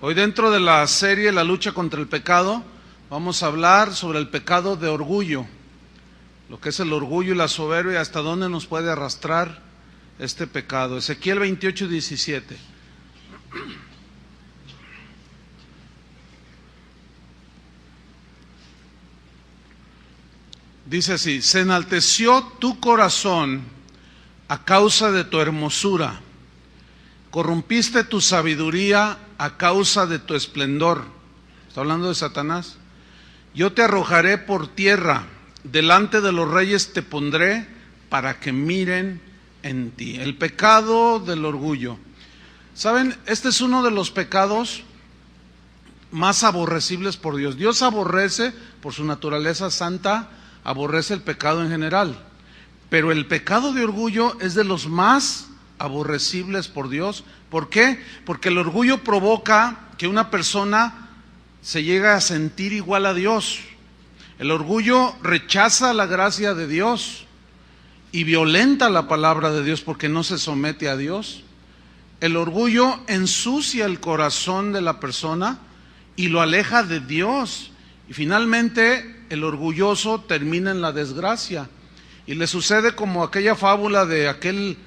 Hoy dentro de la serie La lucha contra el pecado, vamos a hablar sobre el pecado de orgullo, lo que es el orgullo y la soberbia y hasta dónde nos puede arrastrar este pecado. Ezequiel 28:17. Dice así: se enalteció tu corazón a causa de tu hermosura, corrompiste tu sabiduría a causa de tu esplendor. Está hablando de Satanás. Yo te arrojaré por tierra, delante de los reyes te pondré para que miren en ti. El pecado del orgullo. ¿Saben? Este es uno de los pecados más aborrecibles por Dios. Dios aborrece, por su naturaleza santa, aborrece el pecado en general. Pero el pecado de orgullo es de los más aborrecibles por Dios. ¿Por qué? Porque el orgullo provoca que una persona se llegue a sentir igual a Dios. El orgullo rechaza la gracia de Dios y violenta la palabra de Dios porque no se somete a Dios. El orgullo ensucia el corazón de la persona y lo aleja de Dios. Y finalmente el orgulloso termina en la desgracia. Y le sucede como aquella fábula de aquel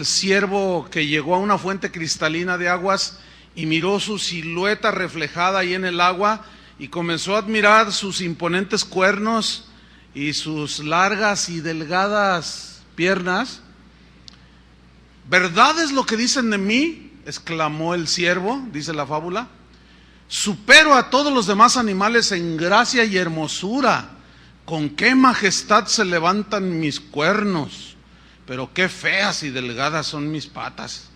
siervo que llegó a una fuente cristalina de aguas y miró su silueta reflejada ahí en el agua y comenzó a admirar sus imponentes cuernos y sus largas y delgadas piernas. ¿Verdad es lo que dicen de mí?, exclamó el siervo, dice la fábula. Supero a todos los demás animales en gracia y hermosura. Con qué majestad se levantan mis cuernos, pero qué feas y delgadas son mis patas.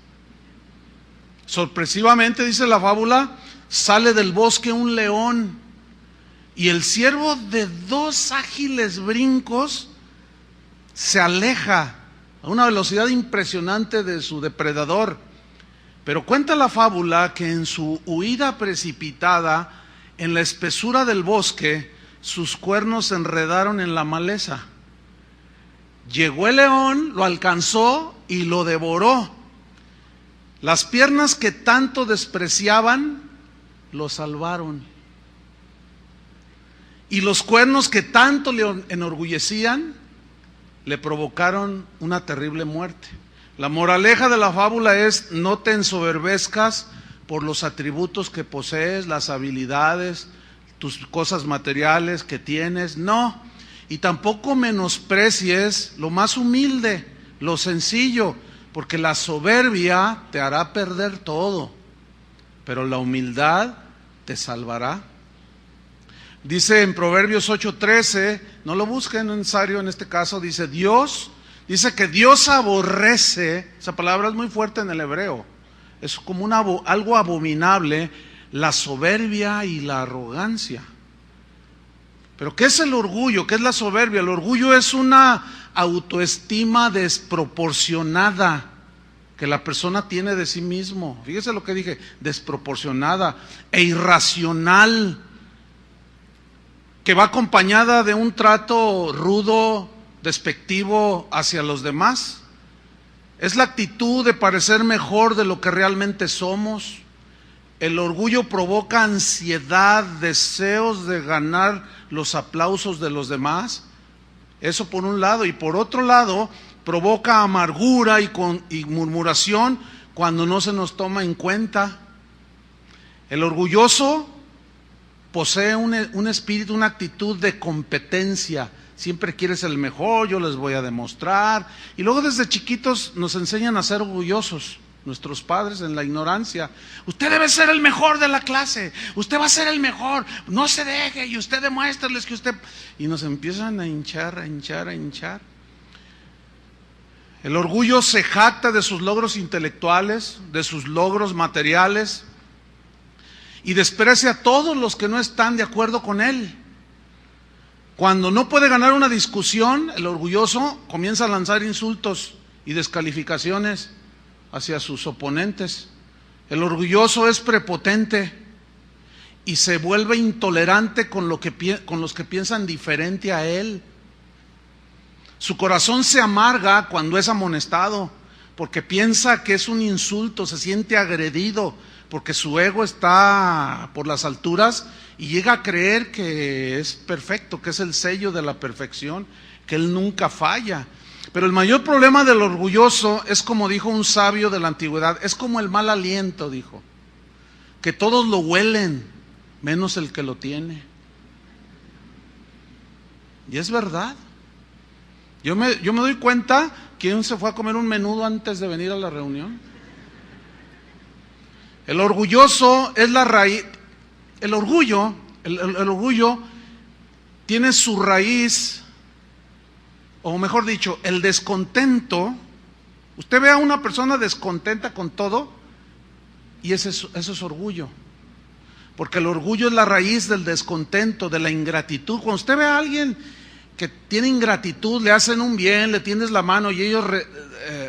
Sorpresivamente, dice la fábula, sale del bosque un león y el ciervo de 2 ágiles brincos se aleja a una velocidad impresionante de su depredador. Pero cuenta la fábula que en su huida precipitada en la espesura del bosque, sus cuernos se enredaron en la maleza. Llegó el león, lo alcanzó y lo devoró. Las piernas que tanto despreciaban lo salvaron. Y los cuernos que tanto le enorgullecían le provocaron una terrible muerte. La moraleja de la fábula es: no te ensoberbezcas por los atributos que posees, las habilidades, tus cosas materiales que tienes, no. Y tampoco menosprecies lo más humilde, lo sencillo, porque la soberbia te hará perder todo, pero la humildad te salvará. Dice en Proverbios 8:13, no lo busquen, no es necesario en este caso, dice que Dios aborrece, esa palabra es muy fuerte en el hebreo, es como algo abominable, la soberbia y la arrogancia. Pero ¿qué es el orgullo? ¿Qué es la soberbia? El orgullo es una autoestima desproporcionada que la persona tiene de sí mismo. Fíjese lo que dije, desproporcionada e irracional, que va acompañada de un trato rudo, despectivo hacia los demás. Es la actitud de parecer mejor de lo que realmente somos. El orgullo provoca ansiedad, deseos de ganar los aplausos de los demás. Eso por un lado. Y por otro lado, provoca amargura y murmuración cuando no se nos toma en cuenta. El orgulloso posee un espíritu, una actitud de competencia. Siempre quiere ser el mejor, yo les voy a demostrar. Y luego desde chiquitos nos enseñan a ser orgullosos. Nuestros padres en la ignorancia: usted debe ser el mejor de la clase, usted va a ser el mejor, no se deje y usted demuéstreles que usted... Y nos empiezan a hinchar. El orgullo se jacta de sus logros intelectuales, de sus logros materiales y desprecia a todos los que no están de acuerdo con él. Cuando no puede ganar una discusión, el orgulloso comienza a lanzar insultos y descalificaciones hacia sus oponentes. El orgulloso es prepotente y se vuelve intolerante con los que piensan diferente a él. Su corazón se amarga cuando es amonestado, porque piensa que es un insulto, se siente agredido porque su ego está por las alturas y llega a creer que es perfecto, que es el sello de la perfección, que él nunca falla. Pero el mayor problema del orgulloso es, como dijo un sabio de la antigüedad, es como el mal aliento, dijo, que todos lo huelen, menos el que lo tiene. Y es verdad. Yo me doy cuenta, ¿quién se fue a comer un menudo antes de venir a la reunión? El orgulloso es la raíz. El orgullo tiene su raíz, o mejor dicho, el descontento. Usted ve a una persona descontenta con todo y eso es orgullo. Porque el orgullo es la raíz del descontento, de la ingratitud. Cuando usted ve a alguien que tiene ingratitud, le hacen un bien, le tiendes la mano y ellos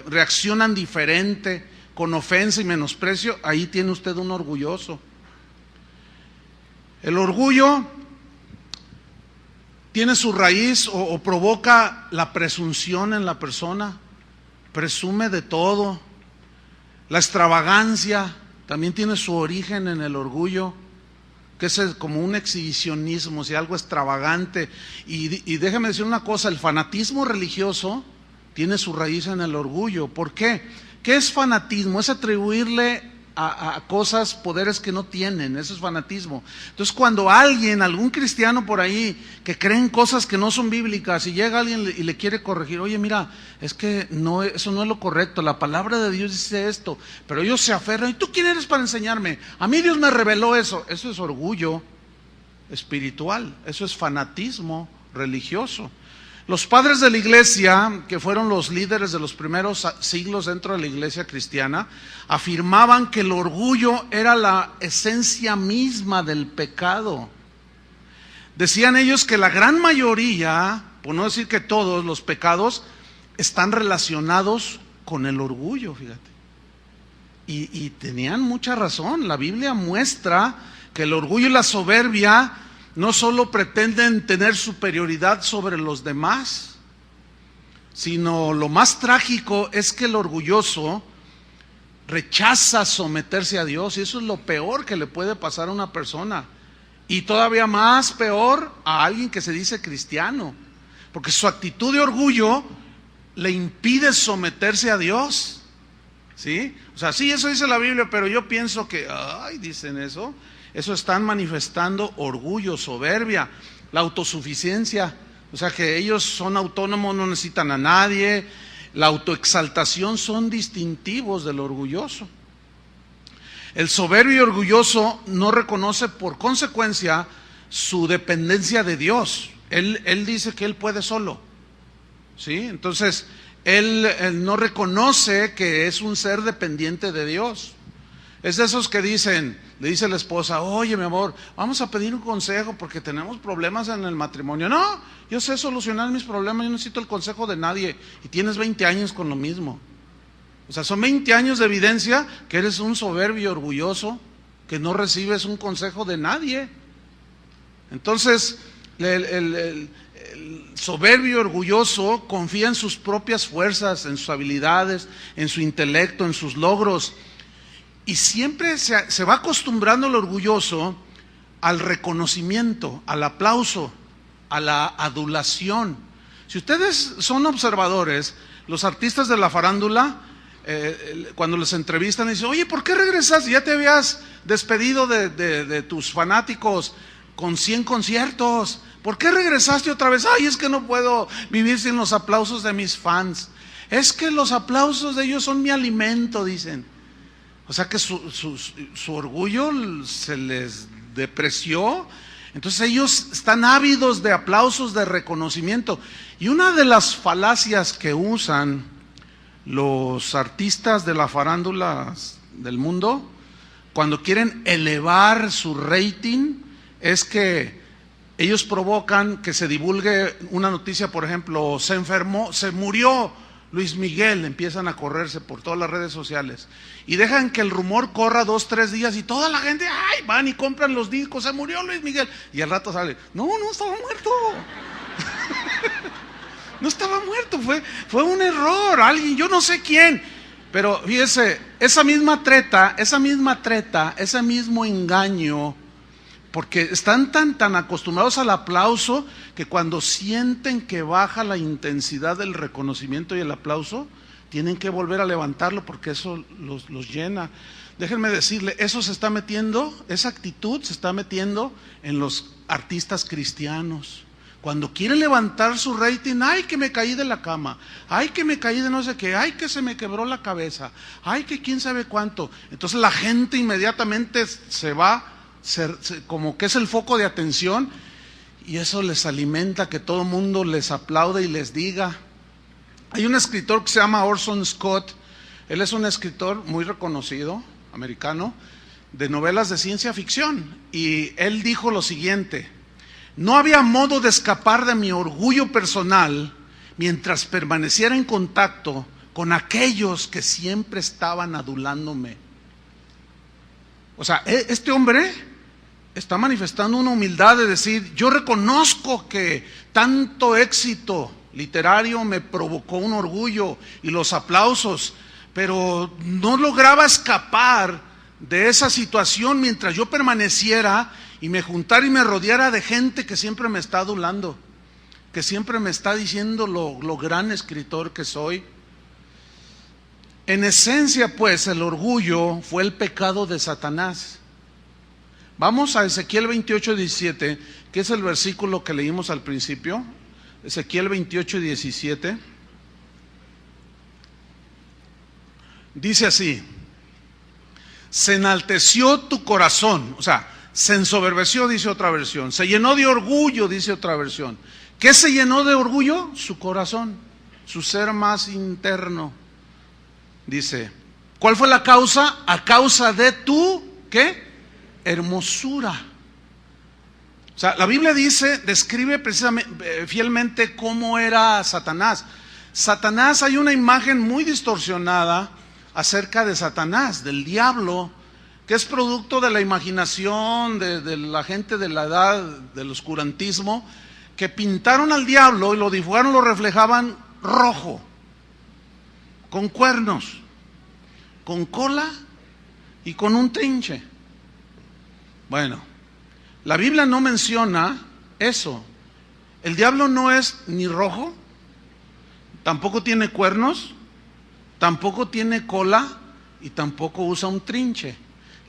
reaccionan diferente, con ofensa y menosprecio, ahí tiene usted un orgulloso. El orgullo tiene su raíz o provoca la presunción en la persona, presume de todo. La extravagancia también tiene su origen en el orgullo, que es como un exhibicionismo, si algo extravagante. Y déjeme decir una cosa, el fanatismo religioso tiene su raíz en el orgullo. ¿Por qué? ¿Qué es fanatismo? Es atribuirle a cosas poderes que no tienen, eso es fanatismo. Entonces cuando algún cristiano por ahí que cree en cosas que no son bíblicas y llega alguien y le quiere corregir, oye mira, es que no, eso no es lo correcto, la palabra de Dios dice esto, pero ellos se aferran, ¿y tú quién eres para enseñarme? A mí Dios me reveló eso. Eso es orgullo espiritual, eso es fanatismo religioso. Los padres de la iglesia, que fueron los líderes de los primeros siglos dentro de la iglesia cristiana, afirmaban que el orgullo era la esencia misma del pecado. Decían ellos que la gran mayoría, por no decir que todos los pecados, están relacionados con el orgullo, fíjate. Y tenían mucha razón. La Biblia muestra que el orgullo y la soberbia no solo pretenden tener superioridad sobre los demás, sino lo más trágico es que el orgulloso rechaza someterse a Dios, y eso es lo peor que le puede pasar a una persona, y todavía más peor a alguien que se dice cristiano, porque su actitud de orgullo le impide someterse a Dios, ¿sí? O sea, sí, eso dice la Biblia, pero yo pienso que, dicen eso. Eso están manifestando orgullo, soberbia, la autosuficiencia, o sea que ellos son autónomos, no necesitan a nadie. La autoexaltación son distintivos del orgulloso. El soberbio y orgulloso no reconoce por consecuencia su dependencia de Dios. Él dice que él puede solo, ¿sí? Entonces él no reconoce que es un ser dependiente de Dios. Es de esos que le dice la esposa, oye mi amor, vamos a pedir un consejo porque tenemos problemas en el matrimonio. No, yo sé solucionar mis problemas, yo no necesito el consejo de nadie. Y tienes 20 años con lo mismo. O sea, son 20 años de evidencia que eres un soberbio y orgulloso, que no recibes un consejo de nadie. Entonces, el soberbio y orgulloso confía en sus propias fuerzas, en sus habilidades, en su intelecto, en sus logros. Y siempre se va acostumbrando el orgulloso al reconocimiento, al aplauso, a la adulación. Si ustedes son observadores, los artistas de la farándula, cuando les entrevistan, dicen, oye, ¿por qué regresas? Ya te habías despedido de tus fanáticos con 100 conciertos. ¿Por qué regresaste otra vez? Ay, es que no puedo vivir sin los aplausos de mis fans. Es que los aplausos de ellos son mi alimento, dicen. O sea que su orgullo se les depreció. Entonces ellos están ávidos de aplausos, de reconocimiento. Y una de las falacias que usan los artistas de la farándula del mundo, cuando quieren elevar su rating, es que ellos provocan que se divulgue una noticia, por ejemplo, se murió Luis Miguel, empiezan a correrse por todas las redes sociales y dejan que el rumor corra 2-3 días y toda la gente, van y compran los discos, se murió Luis Miguel, y al rato sale, no estaba muerto. No estaba muerto, fue un error, alguien, yo no sé quién, Pero fíjese, esa misma treta, ese mismo engaño, porque están tan acostumbrados al aplauso que cuando sienten que baja la intensidad del reconocimiento y el aplauso, tienen que volver a levantarlo porque eso los llena. Déjenme decirle, eso se está metiendo, esa actitud se está metiendo en los artistas cristianos. Cuando quieren levantar su rating, ay que me caí de la cama, ay que me caí de no sé qué, ay que se me quebró la cabeza, ay que quién sabe cuánto. Entonces la gente inmediatamente se va, como que es el foco de atención, y eso les alimenta que todo el mundo les aplaude y les diga. Hay un escritor que se llama Orson Scott. Él es un escritor muy reconocido, americano, de novelas de ciencia ficción, y él dijo lo siguiente: no había modo de escapar de mi orgullo personal mientras permaneciera en contacto con aquellos que siempre estaban adulándome. O sea, este hombre está manifestando una humildad de decir, yo reconozco que tanto éxito literario me provocó un orgullo y los aplausos, pero no lograba escapar de esa situación mientras yo permaneciera y me juntara y me rodeara de gente que siempre me está adulando, que siempre me está diciendo lo gran escritor que soy. En esencia, pues, el orgullo fue el pecado de Satanás. Vamos a Ezequiel 28:17, que es el versículo que leímos al principio. Ezequiel 28:17. Dice así: se enalteció tu corazón, o sea, se ensoberbeció, dice otra versión, se llenó de orgullo, dice otra versión. ¿Qué se llenó de orgullo? Su corazón, su ser más interno. Dice, ¿cuál fue la causa? A causa de tu, ¿qué? Hermosura. O sea, la Biblia describe precisamente, fielmente cómo era Satanás. Satanás, hay una imagen muy distorsionada acerca de Satanás, del diablo, que es producto de la imaginación de la gente de la edad del oscurantismo, que pintaron al diablo y lo dibujaron, lo reflejaban rojo, con cuernos, con cola y con un trinche. Bueno, la Biblia no menciona eso. El diablo no es ni rojo, tampoco tiene cuernos, tampoco tiene cola y tampoco usa un trinche.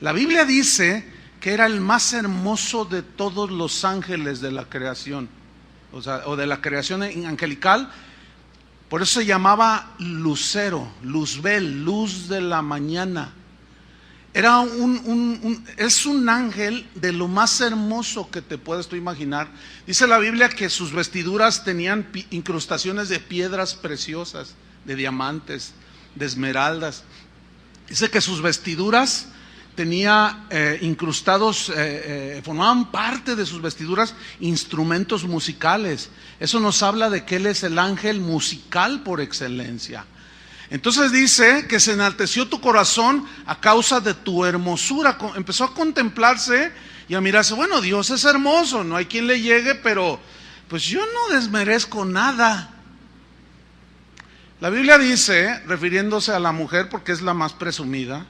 La Biblia dice que era el más hermoso de todos los ángeles de la creación, o de la creación angelical. Por eso se llamaba lucero, luzbel, luz de la mañana. Era es un ángel de lo más hermoso que te puedes tú imaginar. Dice la Biblia que sus vestiduras tenían incrustaciones de piedras preciosas, de diamantes, de esmeraldas. Dice que sus vestiduras tenía incrustados, formaban parte de sus vestiduras instrumentos musicales. Eso nos habla de que él es el ángel musical por excelencia. Entonces dice que se enalteció tu corazón a causa de tu hermosura. Empezó a contemplarse y a mirarse, bueno, Dios es hermoso, no hay quien le llegue, pero pues yo no desmerezco nada. La Biblia dice, refiriéndose a la mujer porque es la más presumida,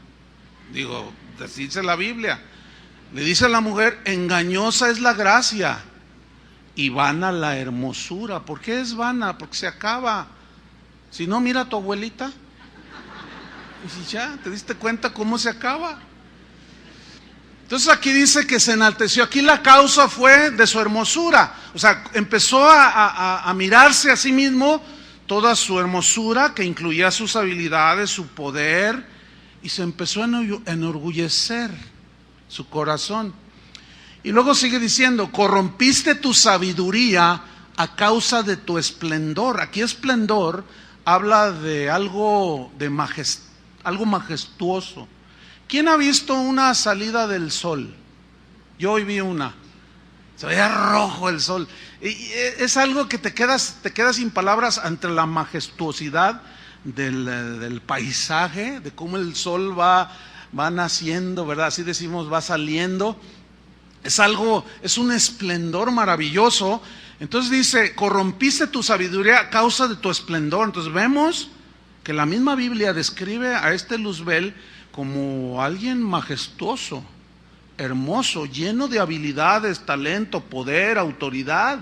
digo, dice la Biblia, le dice a la mujer, engañosa es la gracia y vana la hermosura. ¿Por qué es vana? Porque se acaba. Si no, mira a tu abuelita y si ya te diste cuenta cómo se acaba. Entonces aquí dice que se enalteció. Aquí la causa fue de su hermosura. O sea, empezó a mirarse a sí mismo toda su hermosura, que incluía sus habilidades, su poder, y se empezó a enorgullecer su corazón. Y luego sigue diciendo, corrompiste tu sabiduría a causa de tu esplendor. Aquí esplendor habla de algo algo majestuoso. ¿Quién ha visto una salida del sol? Yo hoy vi una. Se veía rojo el sol. Y es algo que te quedas sin palabras ante la majestuosidad del paisaje, de cómo el sol va naciendo, ¿verdad? Así decimos, va saliendo. Es un esplendor maravilloso. Entonces dice, corrompiste tu sabiduría a causa de tu esplendor. Entonces vemos que la misma Biblia describe a este Luzbel como alguien majestuoso, hermoso, lleno de habilidades, talento, poder, autoridad.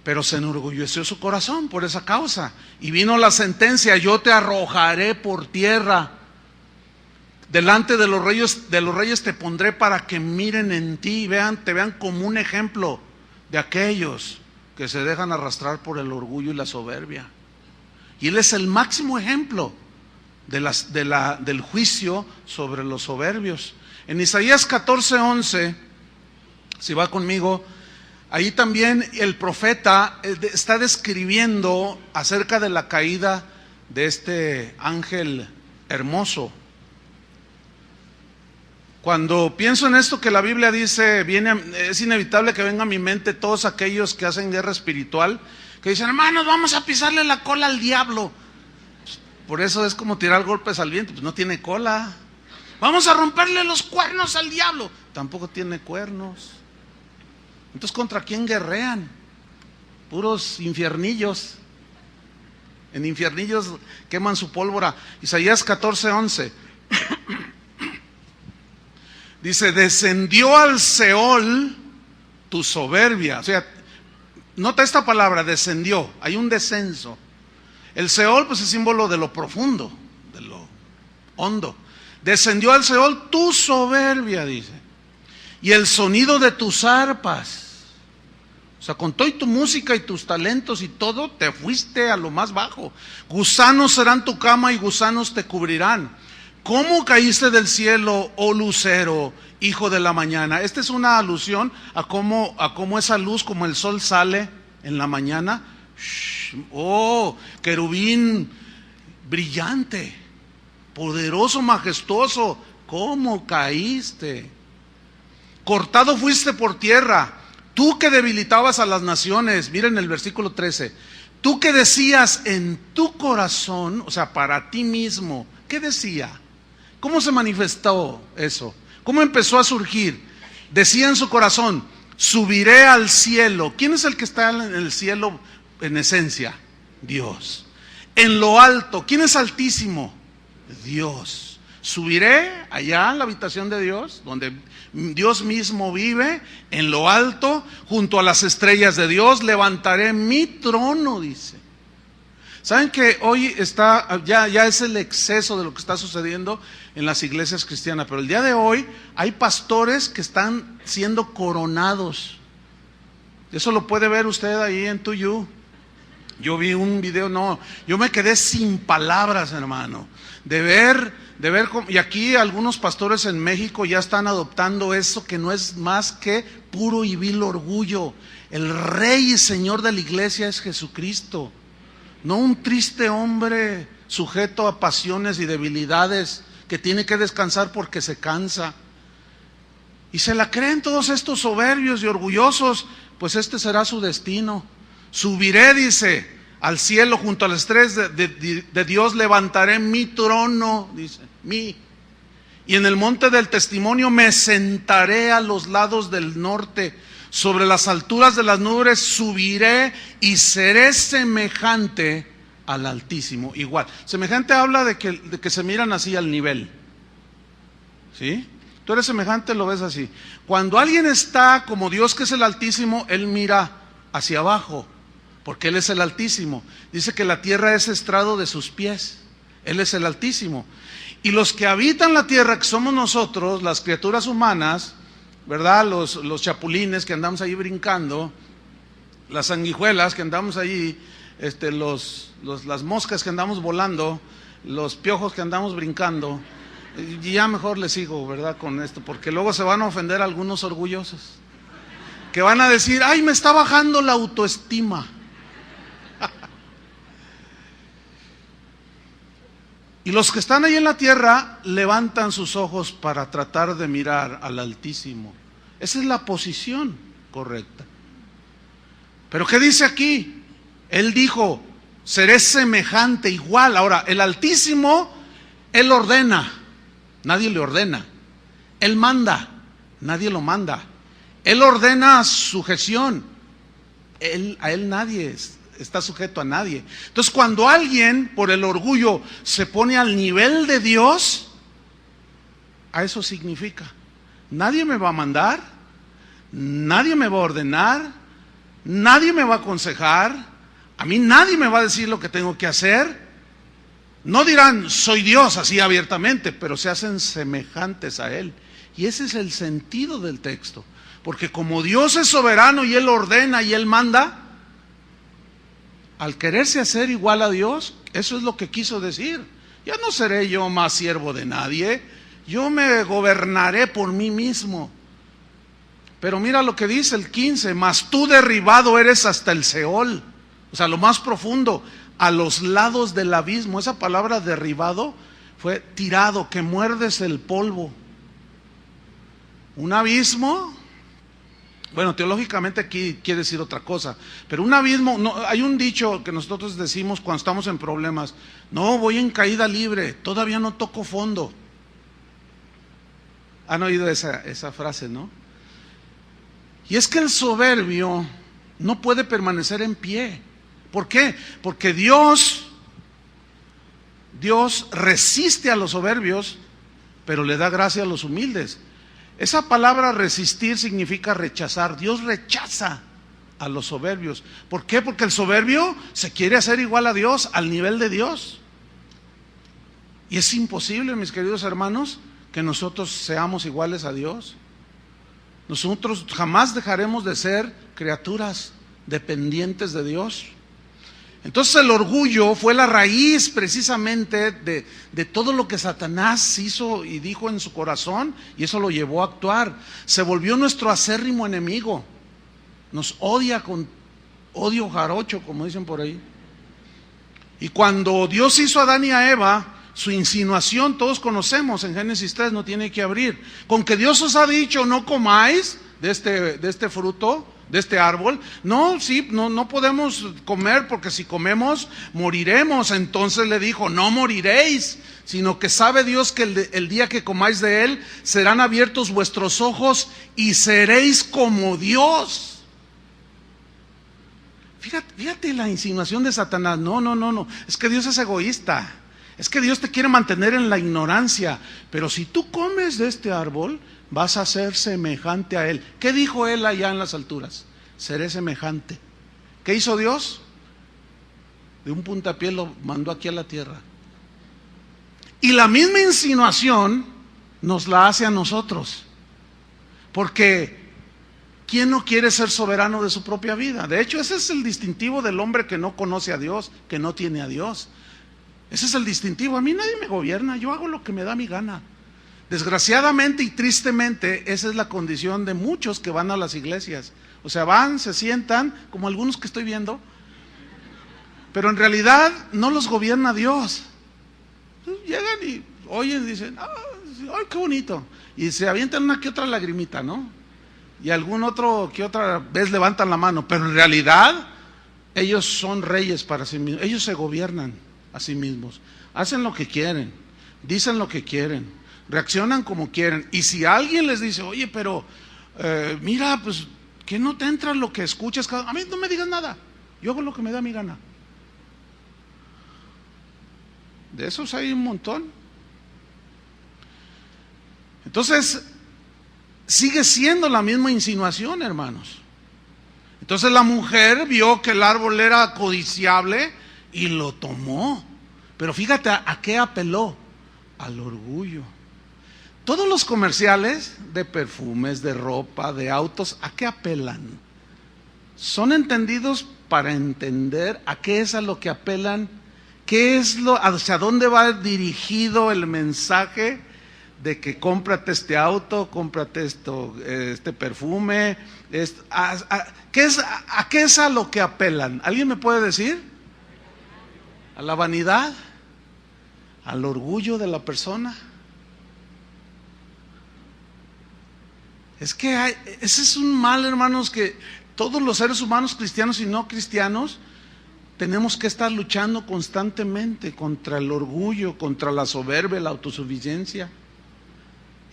Pero se enorgulleció su corazón por esa causa. Y vino la sentencia: yo te arrojaré por tierra. Delante de los reyes te pondré para que miren en ti, te vean como un ejemplo de aquellos que se dejan arrastrar por el orgullo y la soberbia. Y él es el máximo ejemplo del juicio sobre los soberbios. En Isaías 14:11, si va conmigo, ahí también el profeta está describiendo acerca de la caída de este ángel hermoso. Cuando pienso en esto que la Biblia dice, es inevitable que venga a mi mente todos aquellos que hacen guerra espiritual, que dicen: hermanos, vamos a pisarle la cola al diablo. Por eso es como tirar golpes al viento, pues no tiene cola. Vamos a romperle los cuernos al diablo, tampoco tiene cuernos. Entonces, ¿contra quién guerrean? Puros infiernillos. En infiernillos queman su pólvora. Isaías 14:11 dice: descendió al Seol tu soberbia. O sea, nota esta palabra, descendió, hay un descenso. El Seol pues es símbolo de lo profundo, de lo hondo. Descendió al Seol tu soberbia, dice, y el sonido de tus arpas. O sea, con toda tu música y tus talentos y todo, te fuiste a lo más bajo. Gusanos serán tu cama y gusanos te cubrirán. ¿Cómo caíste del cielo, oh lucero, hijo de la mañana? Esta es una alusión a cómo esa luz, como el sol sale en la mañana. Oh, querubín brillante, poderoso, majestuoso, ¿cómo caíste? Cortado fuiste por tierra, tú que debilitabas a las naciones. Miren el versículo 13. Tú que decías en tu corazón, o sea, para ti mismo, ¿qué decía? ¿Cómo se manifestó eso? ¿Cómo empezó a surgir? Decía en su corazón: subiré al cielo. ¿Quién es el que está en el cielo en esencia? Dios. En lo alto, ¿quién es altísimo? Dios. Subiré allá en la habitación de Dios, donde Dios mismo vive, en lo alto, junto a las estrellas de Dios, levantaré mi trono, dice. ¿Saben que hoy ya es el exceso de lo que está sucediendo en las iglesias cristianas? Pero el día de hoy hay pastores que están siendo coronados. Eso lo puede ver usted ahí en TUYU. Yo vi un video, yo me quedé sin palabras, hermano, de ver cómo, y aquí algunos pastores en México ya están adoptando eso, que no es más que puro y vil orgullo. El Rey y Señor de la iglesia es Jesucristo, no un triste hombre sujeto a pasiones y debilidades que tiene que descansar porque se cansa. Y se la creen todos estos soberbios y orgullosos, pues este será su destino. Subiré, dice, al cielo junto a las estrellas de Dios, levantaré mi trono, dice, y en el monte del testimonio me sentaré a los lados del norte, sobre las alturas de las nubes subiré y seré semejante al Altísimo. Igual, semejante habla de que se miran así al nivel, ¿sí? Tú eres semejante, lo ves así. Cuando alguien está como Dios, que es el Altísimo, Él mira hacia abajo, porque Él es el Altísimo. Dice que la tierra es estrado de sus pies. Él es el Altísimo. Y los que habitan la tierra, que somos nosotros, las criaturas humanas, ¿verdad? Los chapulines que andamos ahí brincando, las sanguijuelas que andamos ahí, las moscas que andamos volando, los piojos que andamos brincando. Y ya mejor les sigo, ¿verdad? Con esto, porque luego se van a ofender algunos orgullosos, que van a decir: ay, me está bajando la autoestima. Y los que están ahí en la tierra levantan sus ojos para tratar de mirar al Altísimo. Esa es la posición correcta. Pero ¿qué dice aquí? Él dijo: seré semejante, igual. Ahora, el Altísimo, Él ordena, nadie le ordena. Él manda, nadie lo manda. Él ordena sujeción, a Él nadie está sujeto a nadie. Entonces, cuando alguien por el orgullo se pone al nivel de Dios, a eso significa: nadie me va a mandar, nadie me va a ordenar, nadie me va a aconsejar, a mí nadie me va a decir lo que tengo que hacer. No dirán soy Dios así abiertamente, pero se hacen semejantes a Él. Y ese es el sentido del texto. Porque como Dios es soberano y Él ordena y Él manda, al quererse hacer igual a Dios, eso es lo que quiso decir. Ya no seré yo más siervo de nadie, yo me gobernaré por mí mismo. Pero mira lo que dice el 15: mas tú derribado eres hasta el Seol, o sea, lo más profundo, a los lados del abismo. Esa palabra derribado fue tirado, que muerdes el polvo. Un abismo, bueno, teológicamente aquí quiere decir otra cosa, pero un abismo, no, hay un dicho que nosotros decimos cuando estamos en problemas: no, voy en caída libre, todavía no toco fondo. ¿Han oído esa frase, no? Y es que el soberbio no puede permanecer en pie. ¿Por qué? Porque Dios resiste a los soberbios, pero le da gracia a los humildes. Esa palabra resistir significa rechazar. Dios rechaza a los soberbios. ¿Por qué? Porque el soberbio se quiere hacer igual a Dios, al nivel de Dios. Y es imposible, mis queridos hermanos, que nosotros seamos iguales a Dios. Nosotros jamás dejaremos de ser criaturas dependientes de Dios. Entonces el orgullo fue la raíz precisamente de todo lo que Satanás hizo y dijo en su corazón, y eso lo llevó a actuar. Se volvió nuestro acérrimo enemigo. Nos odia con odio jarocho, como dicen por ahí. Y cuando Dios hizo a Adán y a Eva, su insinuación todos conocemos, en Génesis 3 no tiene que abrir. Con que Dios os ha dicho no comáis de este fruto, de este árbol. No, sí, no podemos comer, porque si comemos moriremos. Entonces le dijo: no moriréis, sino que sabe Dios que el día que comáis de él serán abiertos vuestros ojos y seréis como Dios. Fíjate la insinuación de Satanás. No, es que Dios es egoísta. Es que Dios te quiere mantener en la ignorancia. Pero si tú comes de este árbol, vas a ser semejante a Él. ¿Qué dijo Él allá en las alturas? Seré semejante. ¿Qué hizo Dios? De un puntapié lo mandó aquí a la tierra. Y la misma insinuación nos la hace a nosotros. Porque ¿quién no quiere ser soberano de su propia vida? De hecho, ese es el distintivo del hombre que no conoce a Dios, que no tiene a Dios. Ese es el distintivo. A mí nadie me gobierna, yo hago lo que me da mi gana. Desgraciadamente y tristemente, esa es la condición de muchos que van a las iglesias. O sea, van, se sientan, como algunos que estoy viendo, pero en realidad no los gobierna Dios. Llegan y oyen y dicen: ¡ay, qué bonito! Y se avientan una que otra lagrimita, ¿no? Y algún otro que otra vez levantan la mano, pero en realidad ellos son reyes para sí mismos. Ellos se gobiernan a sí mismos, hacen lo que quieren, dicen lo que quieren, reaccionan como quieren. Y si alguien les dice: oye, pero mira, pues que no te entra lo que escuchas, a mí no me digas nada, yo hago lo que me da mi gana. De esos hay un montón. Entonces sigue siendo la misma insinuación, hermanos. Entonces la mujer vio que el árbol era codiciable y lo tomó. Pero fíjate a qué apeló: al orgullo. Todos los comerciales de perfumes, de ropa, de autos, ¿a qué apelan? Son entendidos para entender a qué es a lo que apelan, qué es hacia dónde va dirigido el mensaje de que cómprate este auto, cómprate este perfume. ¿A qué es a lo que apelan? ¿Alguien me puede decir? ¿A la vanidad? ¿Al orgullo de la persona? Es que ese es un mal, hermanos, que todos los seres humanos, cristianos y no cristianos, tenemos que estar luchando constantemente contra el orgullo, contra la soberbia, la autosuficiencia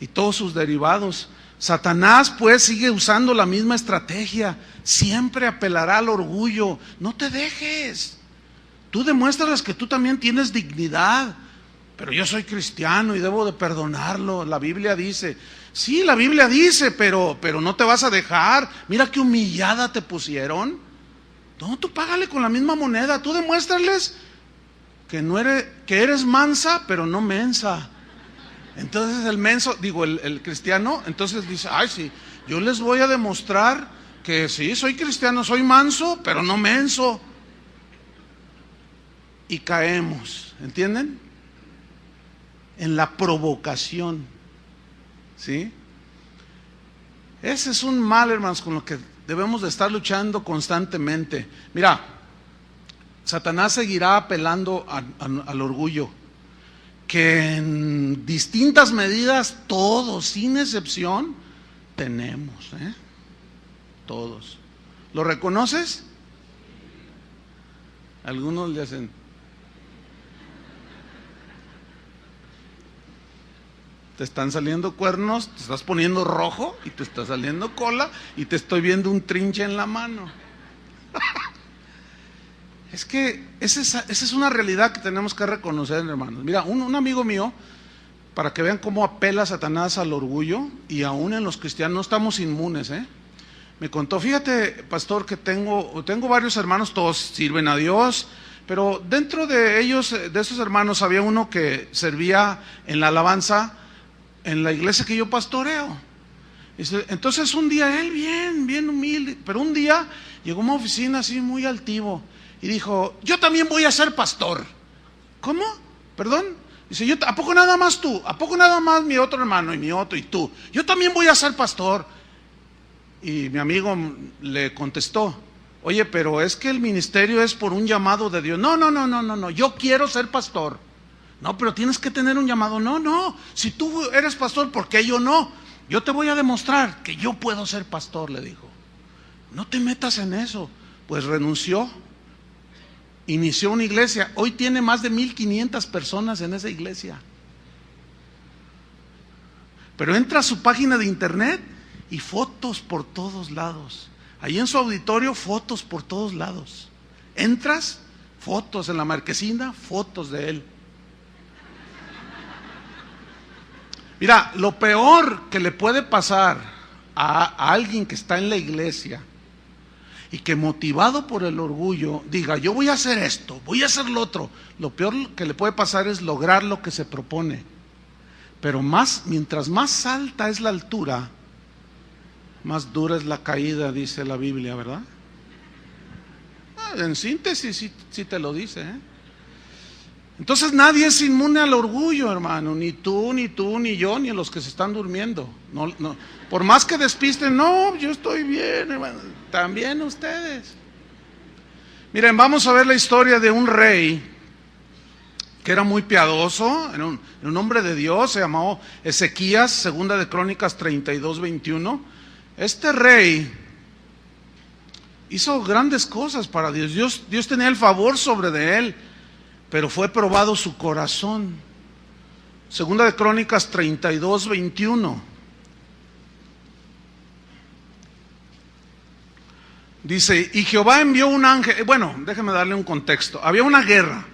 y todos sus derivados. Satanás pues sigue usando la misma estrategia, siempre apelará al orgullo. No te dejes, tú demuéstrales que tú también tienes dignidad. Pero yo soy cristiano y debo de perdonarlo, la Biblia dice. Sí, la Biblia dice, pero no te vas a dejar. Mira qué humillada te pusieron. No, tú págale con la misma moneda, tú demuéstrales que eres mansa, pero no mensa. Entonces el menso, el cristiano, entonces dice, ay sí, yo les voy a demostrar que sí, soy cristiano, soy manso, pero no menso. Y caemos, ¿entienden? En la provocación, ¿sí? Ese es un mal, hermanos, con lo que debemos de estar luchando constantemente. Mira, Satanás seguirá apelando al orgullo, que en distintas medidas todos, sin excepción, tenemos, todos. ¿Lo reconoces? Algunos le hacen. Te están saliendo cuernos, te estás poniendo rojo y te está saliendo cola y te estoy viendo un trinche en la mano. Es que esa es una realidad que tenemos que reconocer, hermanos. Mira, un amigo mío, para que vean cómo apela Satanás al orgullo, y aún en los cristianos no estamos inmunes, me contó, fíjate, pastor, que tengo varios hermanos, todos sirven a Dios, pero dentro de ellos, de esos hermanos, había uno que servía en la alabanza en la iglesia que yo pastoreo. Entonces un día él bien humilde, pero un día llegó a una oficina así muy altivo y dijo, yo también voy a ser pastor. ¿Cómo? ¿Perdón? Dice, ¿a poco nada más tú? ¿A poco nada más mi otro hermano y mi otro y tú? Yo también voy a ser pastor. Y mi amigo le contestó, oye, pero es que el ministerio es por un llamado de Dios. No, yo quiero ser pastor. No, pero tienes que tener un llamado. No, si tú eres pastor, ¿por qué yo no? Yo te voy a demostrar que yo puedo ser pastor, le dijo. No te metas en eso. Pues renunció, inició una iglesia. Hoy tiene más de 1,500 personas en esa iglesia. Pero entra a su página de internet y fotos por todos lados. Ahí en su auditorio, fotos por todos lados. Entras, fotos en la marquesina, fotos de él. Mira, lo peor que le puede pasar a alguien que está en la iglesia y que motivado por el orgullo diga, yo voy a hacer esto, voy a hacer lo otro, lo peor que le puede pasar es lograr lo que se propone. Pero mientras más alta es la altura, más dura es la caída, dice la Biblia, ¿verdad? En síntesis sí te lo dice, Entonces nadie es inmune al orgullo, hermano, ni tú, ni yo, ni los que se están durmiendo. No, por más que despisten, no, yo estoy bien, hermano, también ustedes. Miren, vamos a ver la historia de un rey que era muy piadoso, era un hombre de Dios, se llamó Ezequías, segunda de Crónicas 32:21. Este rey hizo grandes cosas para Dios. Dios tenía el favor sobre de él, pero fue probado su corazón. Segunda de Crónicas 32:21. Dice, y Jehová envió un ángel. Bueno, déjeme darle un contexto. Había una guerra.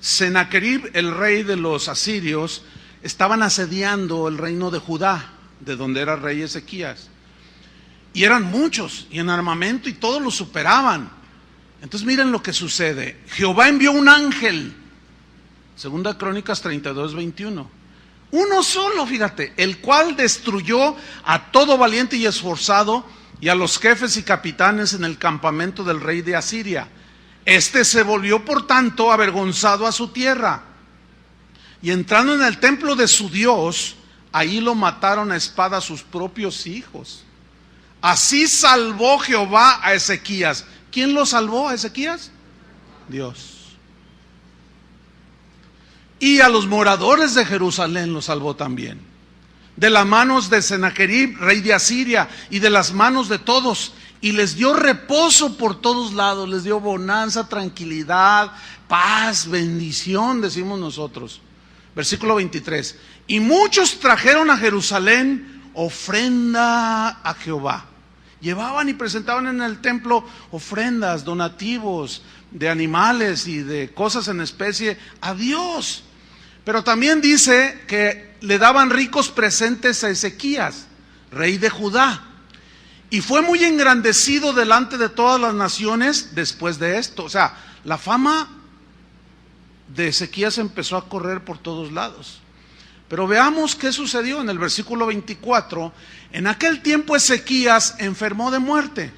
Sennacherib, el rey de los asirios, estaban asediando el reino de Judá, de donde era rey Ezequías. Y eran muchos, y en armamento, y todos los superaban. Entonces miren lo que sucede. Jehová envió un ángel. Segunda Crónicas 32:21. Uno solo, fíjate, el cual destruyó a todo valiente y esforzado y a los jefes y capitanes en el campamento del rey de Asiria. Este se volvió, por tanto, avergonzado a su tierra. Y entrando en el templo de su Dios, ahí lo mataron a espada sus propios hijos. Así salvó Jehová a Ezequías. ¿Quién lo salvó a Ezequías? Dios. Y a los moradores de Jerusalén lo salvó también. De las manos de Sennacherib, rey de Asiria, y de las manos de todos. Y les dio reposo por todos lados, les dio bonanza, tranquilidad, paz, bendición, decimos nosotros. Versículo 23. Y muchos trajeron a Jerusalén ofrenda a Jehová. Llevaban y presentaban en el templo ofrendas, donativos de animales y de cosas en especie a Dios. Pero también dice que le daban ricos presentes a Ezequías, rey de Judá. Y fue muy engrandecido delante de todas las naciones después de esto. O sea, la fama de Ezequías empezó a correr por todos lados. Pero veamos qué sucedió en el versículo 24. En aquel tiempo Ezequías enfermó de muerte.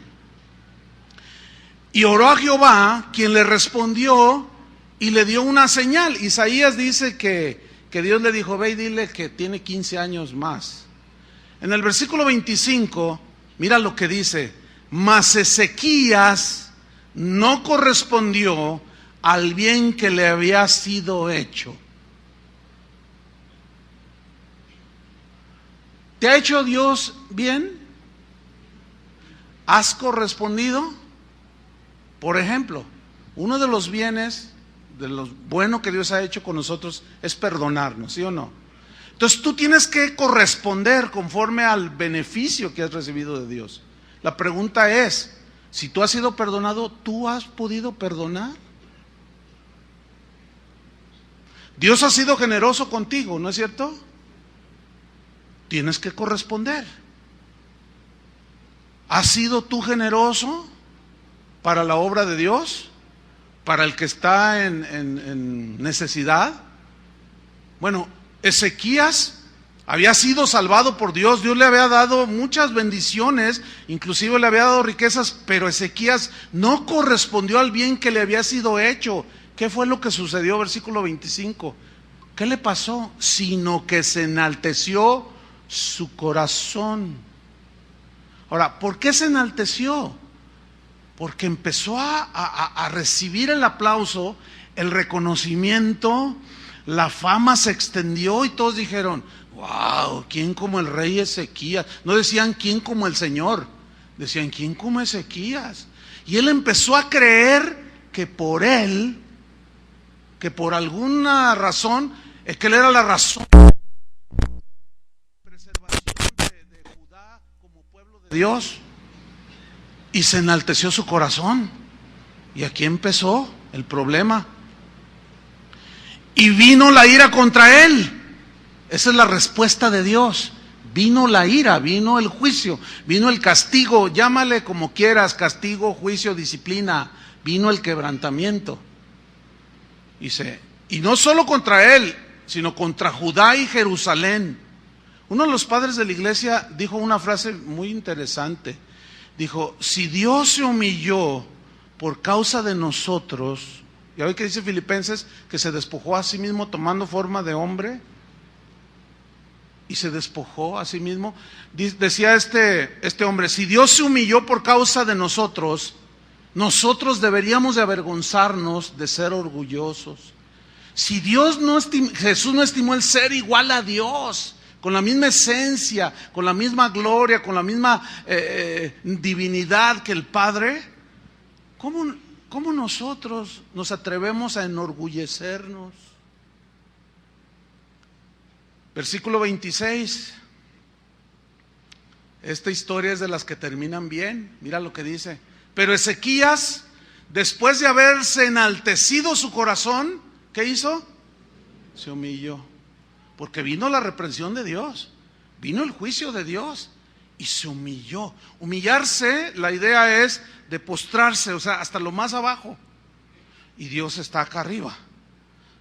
Y oró a Jehová, quien le respondió y le dio una señal. Isaías dice que Dios le dijo, ve y dile que tiene 15 años más. En el versículo 25, mira lo que dice: mas Ezequías no correspondió al bien que le había sido hecho. ¿Te ha hecho Dios bien? ¿Has correspondido? Por ejemplo, uno de los bienes, de lo bueno que Dios ha hecho con nosotros, es perdonarnos, ¿sí o no? Entonces tú tienes que corresponder conforme al beneficio que has recibido de Dios. La pregunta es, si tú has sido perdonado, ¿tú has podido perdonar? Dios ha sido generoso contigo, ¿no es cierto? Tienes que corresponder. ¿Has sido tú generoso para la obra de Dios? ¿Para el que está en necesidad? Bueno, Ezequías había sido salvado por Dios. Dios le había dado muchas bendiciones, inclusive le había dado riquezas, pero Ezequías no correspondió al bien que le había sido hecho. ¿Qué fue lo que sucedió? Versículo 25. ¿Qué le pasó? Sino que se enalteció su corazón. Ahora, ¿por qué se enalteció? Porque empezó a recibir el aplauso, el reconocimiento, la fama se extendió y todos dijeron, wow, ¿quién como el rey Ezequías? No decían quién como el Señor, decían quién como Ezequías. Y él empezó a creer que por él, que por alguna razón, es que él era la razón de preservación de Judá como pueblo de Dios. Y se enalteció su corazón. Y aquí empezó el problema. Y vino la ira contra él. Esa es la respuesta de Dios. Vino la ira, vino el juicio, vino el castigo, llámale como quieras, castigo, juicio, disciplina. Vino el quebrantamiento. Y no solo contra él, sino contra Judá y Jerusalén. Uno de los padres de la iglesia dijo una frase muy interesante. Dijo, si Dios se humilló por causa de nosotros, ¿ya ve que dice Filipenses? Que se despojó a sí mismo tomando forma de hombre. Y se despojó a sí mismo. Decía este hombre, si Dios se humilló por causa de nosotros, nosotros deberíamos de avergonzarnos de ser orgullosos. Si Jesús no estimó el ser igual a Dios, con la misma esencia, con la misma gloria, con la misma divinidad que el Padre, ¿cómo nosotros nos atrevemos a enorgullecernos? Versículo 26. Esta historia es de las que terminan bien. Mira lo que dice. Pero Ezequías, después de haberse enaltecido su corazón, ¿qué hizo? Se humilló. Porque vino la reprensión de Dios, vino el juicio de Dios y se humilló. Humillarse, la idea es de postrarse, o sea, hasta lo más abajo. Y Dios está acá arriba.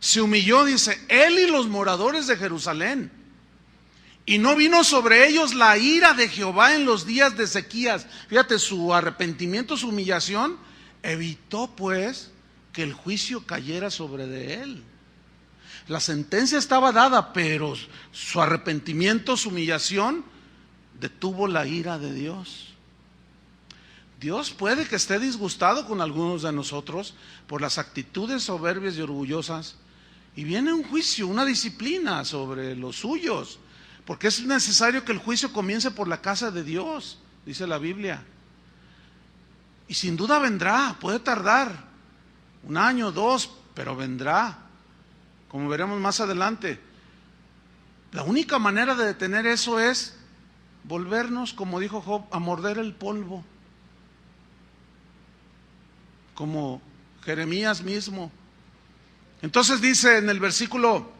Se humilló, dice, él y los moradores de Jerusalén. Y no vino sobre ellos la ira de Jehová en los días de Ezequías. Fíjate, su arrepentimiento, su humillación, evitó pues que el juicio cayera sobre de él. La sentencia estaba dada, pero su arrepentimiento, su humillación, detuvo la ira de Dios. Dios puede que esté disgustado con algunos de nosotros por las actitudes soberbias y orgullosas. Y viene un juicio, una disciplina sobre los suyos. Porque es necesario que el juicio comience por la casa de Dios, dice la Biblia. Y sin duda vendrá, puede tardar 1 año, 2, pero vendrá. Como veremos más adelante. La única manera de detener eso es volvernos, como dijo Job, a morder el polvo, como Jeremías mismo. Entonces dice en el versículo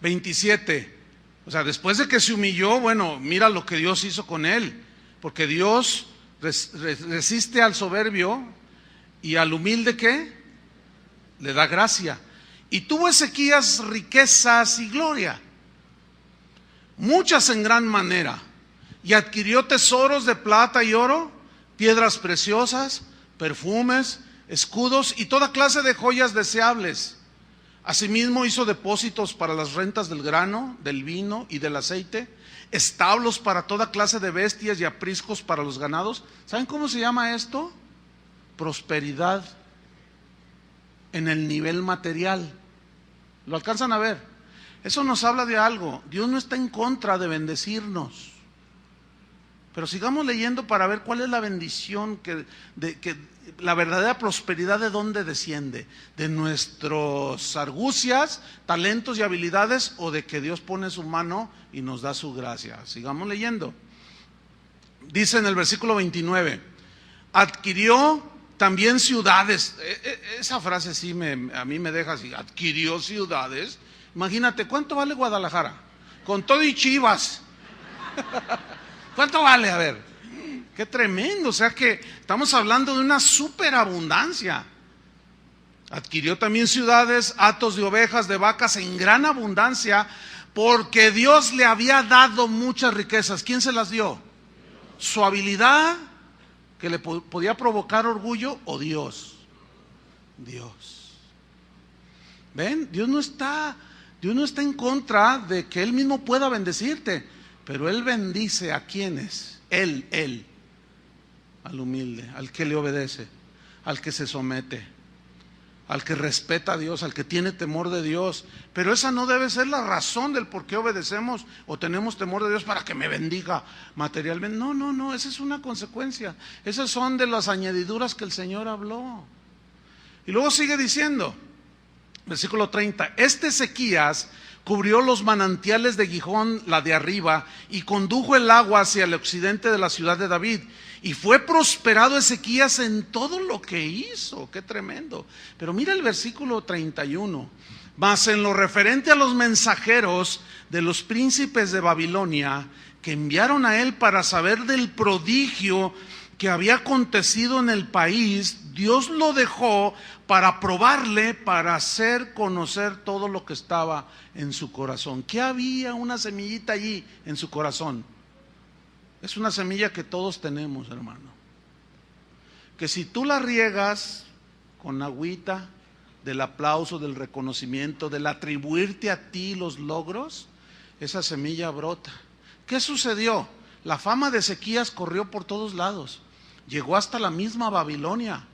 27, o sea, después de que se humilló, bueno, mira lo que Dios hizo con él, porque Dios resiste al soberbio y al humilde, ¿qué? Le da gracia. Y tuvo Ezequías riquezas y gloria, muchas en gran manera, y adquirió tesoros de plata y oro, piedras preciosas, perfumes, escudos y toda clase de joyas deseables. Asimismo hizo depósitos para las rentas del grano, del vino y del aceite, establos para toda clase de bestias y apriscos para los ganados. ¿Saben cómo se llama esto? Prosperidad en el nivel material. ¿Lo alcanzan a ver? Eso nos habla de algo. Dios no está en contra de bendecirnos. Pero sigamos leyendo para ver cuál es la bendición, que la verdadera prosperidad de dónde desciende. ¿De nuestras argucias, talentos y habilidades, o de que Dios pone su mano y nos da su gracia? Sigamos leyendo. Dice en el versículo 29, adquirió también ciudades. Esa frase sí a mí me deja así, adquirió ciudades. Imagínate, ¿cuánto vale Guadalajara? Con todo y Chivas. ¿Cuánto vale? A ver, qué tremendo. O sea que estamos hablando de una superabundancia. Adquirió también ciudades, hatos de ovejas, de vacas en gran abundancia, porque Dios le había dado muchas riquezas. ¿Quién se las dio? ¿Su habilidad, que le podía provocar orgullo, o Dios? Dios. ¿Ven? Dios no está en contra de que Él mismo pueda bendecirte. Pero Él bendice a quienes, Él, al humilde, al que le obedece, al que se somete, al que respeta a Dios, al que tiene temor de Dios. Pero esa no debe ser la razón del por qué obedecemos o tenemos temor de Dios, para que me bendiga materialmente. No, esa es una consecuencia. Esas son de las añadiduras que el Señor habló. Y luego sigue diciendo, versículo 30, Ezequías cubrió los manantiales de Gijón, la de arriba, y condujo el agua hacia el occidente de la ciudad de David. Y fue prosperado Ezequías en todo lo que hizo. ¡Qué tremendo! Pero mira el versículo 31. Mas en lo referente a los mensajeros de los príncipes de Babilonia, que enviaron a él para saber del prodigio que había acontecido en el país, Dios lo dejó para probarle, para hacer conocer todo lo que estaba en su corazón. ¿Qué había? Una semillita allí en su corazón. Es una semilla que todos tenemos, hermano. Que si tú la riegas con agüita del aplauso, del reconocimiento, del atribuirte a ti los logros, esa semilla brota. ¿Qué sucedió? La fama de Ezequías corrió por todos lados. Llegó hasta la misma Babilonia.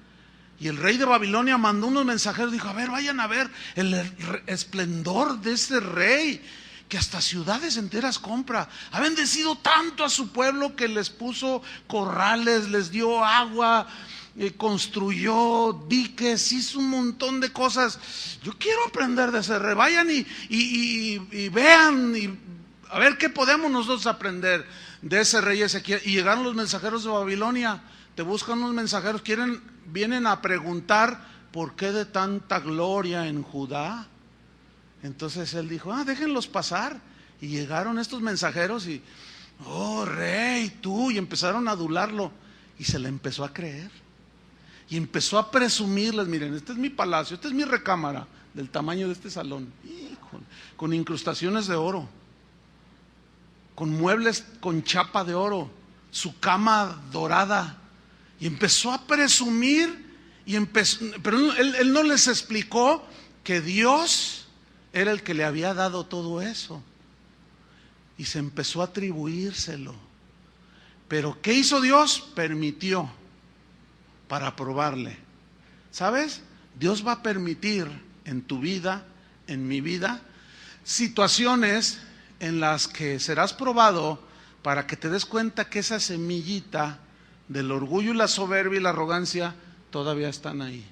Y el rey de Babilonia mandó unos mensajeros, dijo, a ver, vayan a ver el esplendor de este rey, que hasta ciudades enteras compra. Ha bendecido tanto a su pueblo que les puso corrales, les dio agua, construyó diques, hizo un montón de cosas. Yo quiero aprender de ese rey. Vayan y vean, y a ver qué podemos nosotros aprender de ese rey Ezequías. Y llegaron los mensajeros de Babilonia. Te buscan unos mensajeros, vienen a preguntar por qué de tanta gloria en Judá. Entonces él dijo, déjenlos pasar. Y llegaron estos mensajeros y, oh rey, tú, y empezaron a adularlo. Y se le empezó a creer. Y empezó a presumirles, miren, este es mi palacio, esta es mi recámara, del tamaño de este salón, con incrustaciones de oro, con muebles con chapa de oro, su cama dorada. Y empezó a presumir, pero él no les explicó que Dios era el que le había dado todo eso. Y se empezó a atribuírselo. Pero ¿qué hizo Dios? Permitió para probarle. ¿Sabes? Dios va a permitir en tu vida, en mi vida, situaciones en las que serás probado para que te des cuenta que esa semillita del orgullo y la soberbia y la arrogancia todavía están ahí.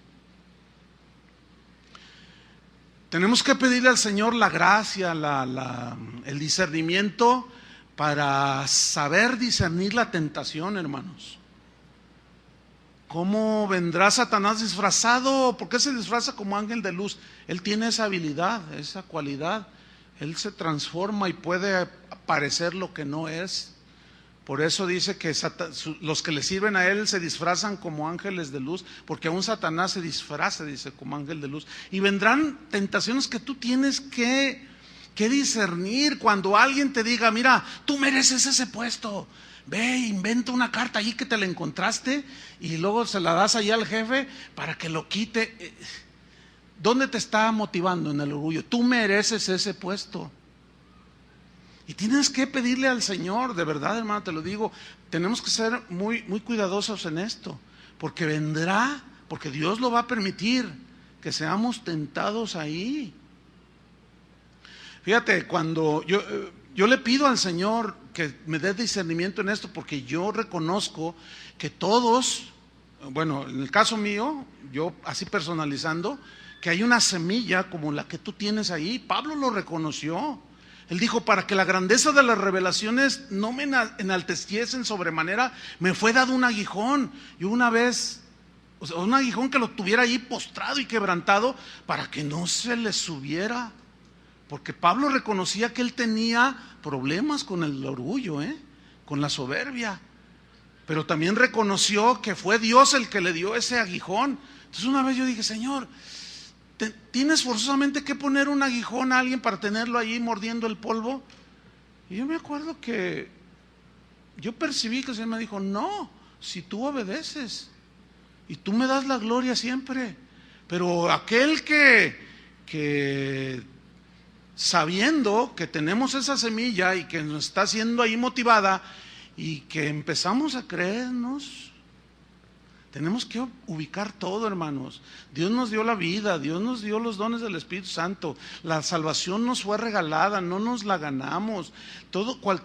Tenemos que pedirle al Señor la gracia, el discernimiento para saber discernir la tentación, hermanos. ¿Cómo vendrá Satanás disfrazado? ¿Por qué se disfraza como ángel de luz? Él tiene esa habilidad, esa cualidad. Él se transforma y puede parecer lo que no es. Por eso dice que los que le sirven a él se disfrazan como ángeles de luz, porque aún Satanás se disfraza, dice, como ángel de luz. Y vendrán tentaciones que tú tienes que discernir. Cuando alguien te diga, mira, tú mereces ese puesto, ve, inventa una carta allí que te la encontraste y luego se la das allí al jefe para que lo quite. ¿Dónde te está motivando? En el orgullo. Tú mereces ese puesto. Y tienes que pedirle al Señor, de verdad, hermano, te lo digo, tenemos que ser muy, muy cuidadosos en esto, porque vendrá, porque Dios lo va a permitir, que seamos tentados ahí. Fíjate, cuando yo le pido al Señor que me dé discernimiento en esto, porque yo reconozco que todos, bueno, en el caso mío, yo así personalizando, que hay una semilla como la que tú tienes ahí. Pablo lo reconoció. Él dijo, para que la grandeza de las revelaciones no me enalteciesen sobremanera, me fue dado un aguijón. Y una vez, o sea, un aguijón que lo tuviera ahí postrado y quebrantado, para que no se le subiera. Porque Pablo reconocía que él tenía problemas con el orgullo, con la soberbia. Pero también reconoció que fue Dios el que le dio ese aguijón. Entonces una vez yo dije, Señor, ¿tienes forzosamente que poner un aguijón a alguien para tenerlo ahí mordiendo el polvo? Y yo me acuerdo que yo percibí que el Señor me dijo, no, si tú obedeces y tú me das la gloria siempre. Pero aquel que sabiendo que tenemos esa semilla y que nos está siendo ahí motivada y que empezamos a creernos, tenemos que ubicar todo, hermanos. Dios nos dio la vida, Dios nos dio los dones del Espíritu Santo. La salvación nos fue regalada, no nos la ganamos.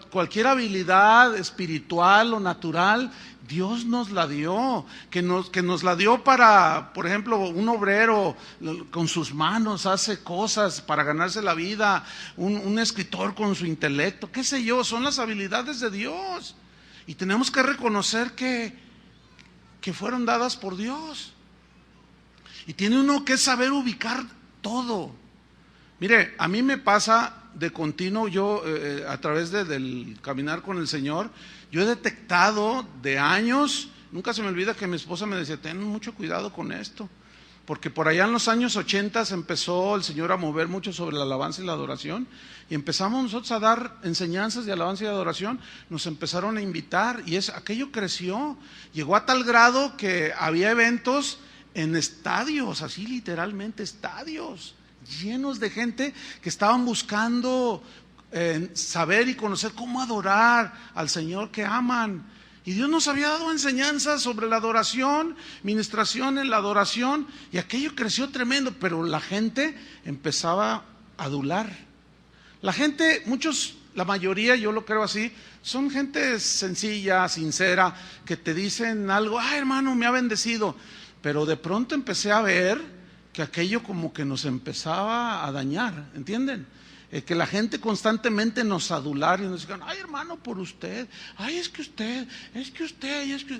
Cualquier habilidad espiritual o natural, Dios nos la dio. Que nos la dio para, por ejemplo, un obrero con sus manos hace cosas para ganarse la vida. Un escritor con su intelecto, qué sé yo, son las habilidades de Dios. Y tenemos que reconocer que fueron dadas por Dios. Y tiene uno que saber ubicar todo. Mire, a mí me pasa de continuo, yo a través del caminar con el Señor, yo he detectado de años, nunca se me olvida que mi esposa me decía, ten mucho cuidado con esto, porque por allá en los años 80 empezó el Señor a mover mucho sobre la alabanza y la adoración, y empezamos nosotros a dar enseñanzas de alabanza y adoración, nos empezaron a invitar, y aquello creció, llegó a tal grado que había eventos en estadios, así literalmente estadios, llenos de gente que estaban buscando saber y conocer cómo adorar al Señor que aman. Y Dios nos había dado enseñanzas sobre la adoración, ministración en la adoración, y aquello creció tremendo, pero la gente empezaba a adular. La gente, la mayoría, yo lo creo así, son gente sencilla, sincera, que te dicen algo, hermano, me ha bendecido, pero de pronto empecé a ver que aquello como que nos empezaba a dañar, ¿entienden? Que la gente constantemente nos adular y nos digan, ay hermano, por usted, ay es que usted,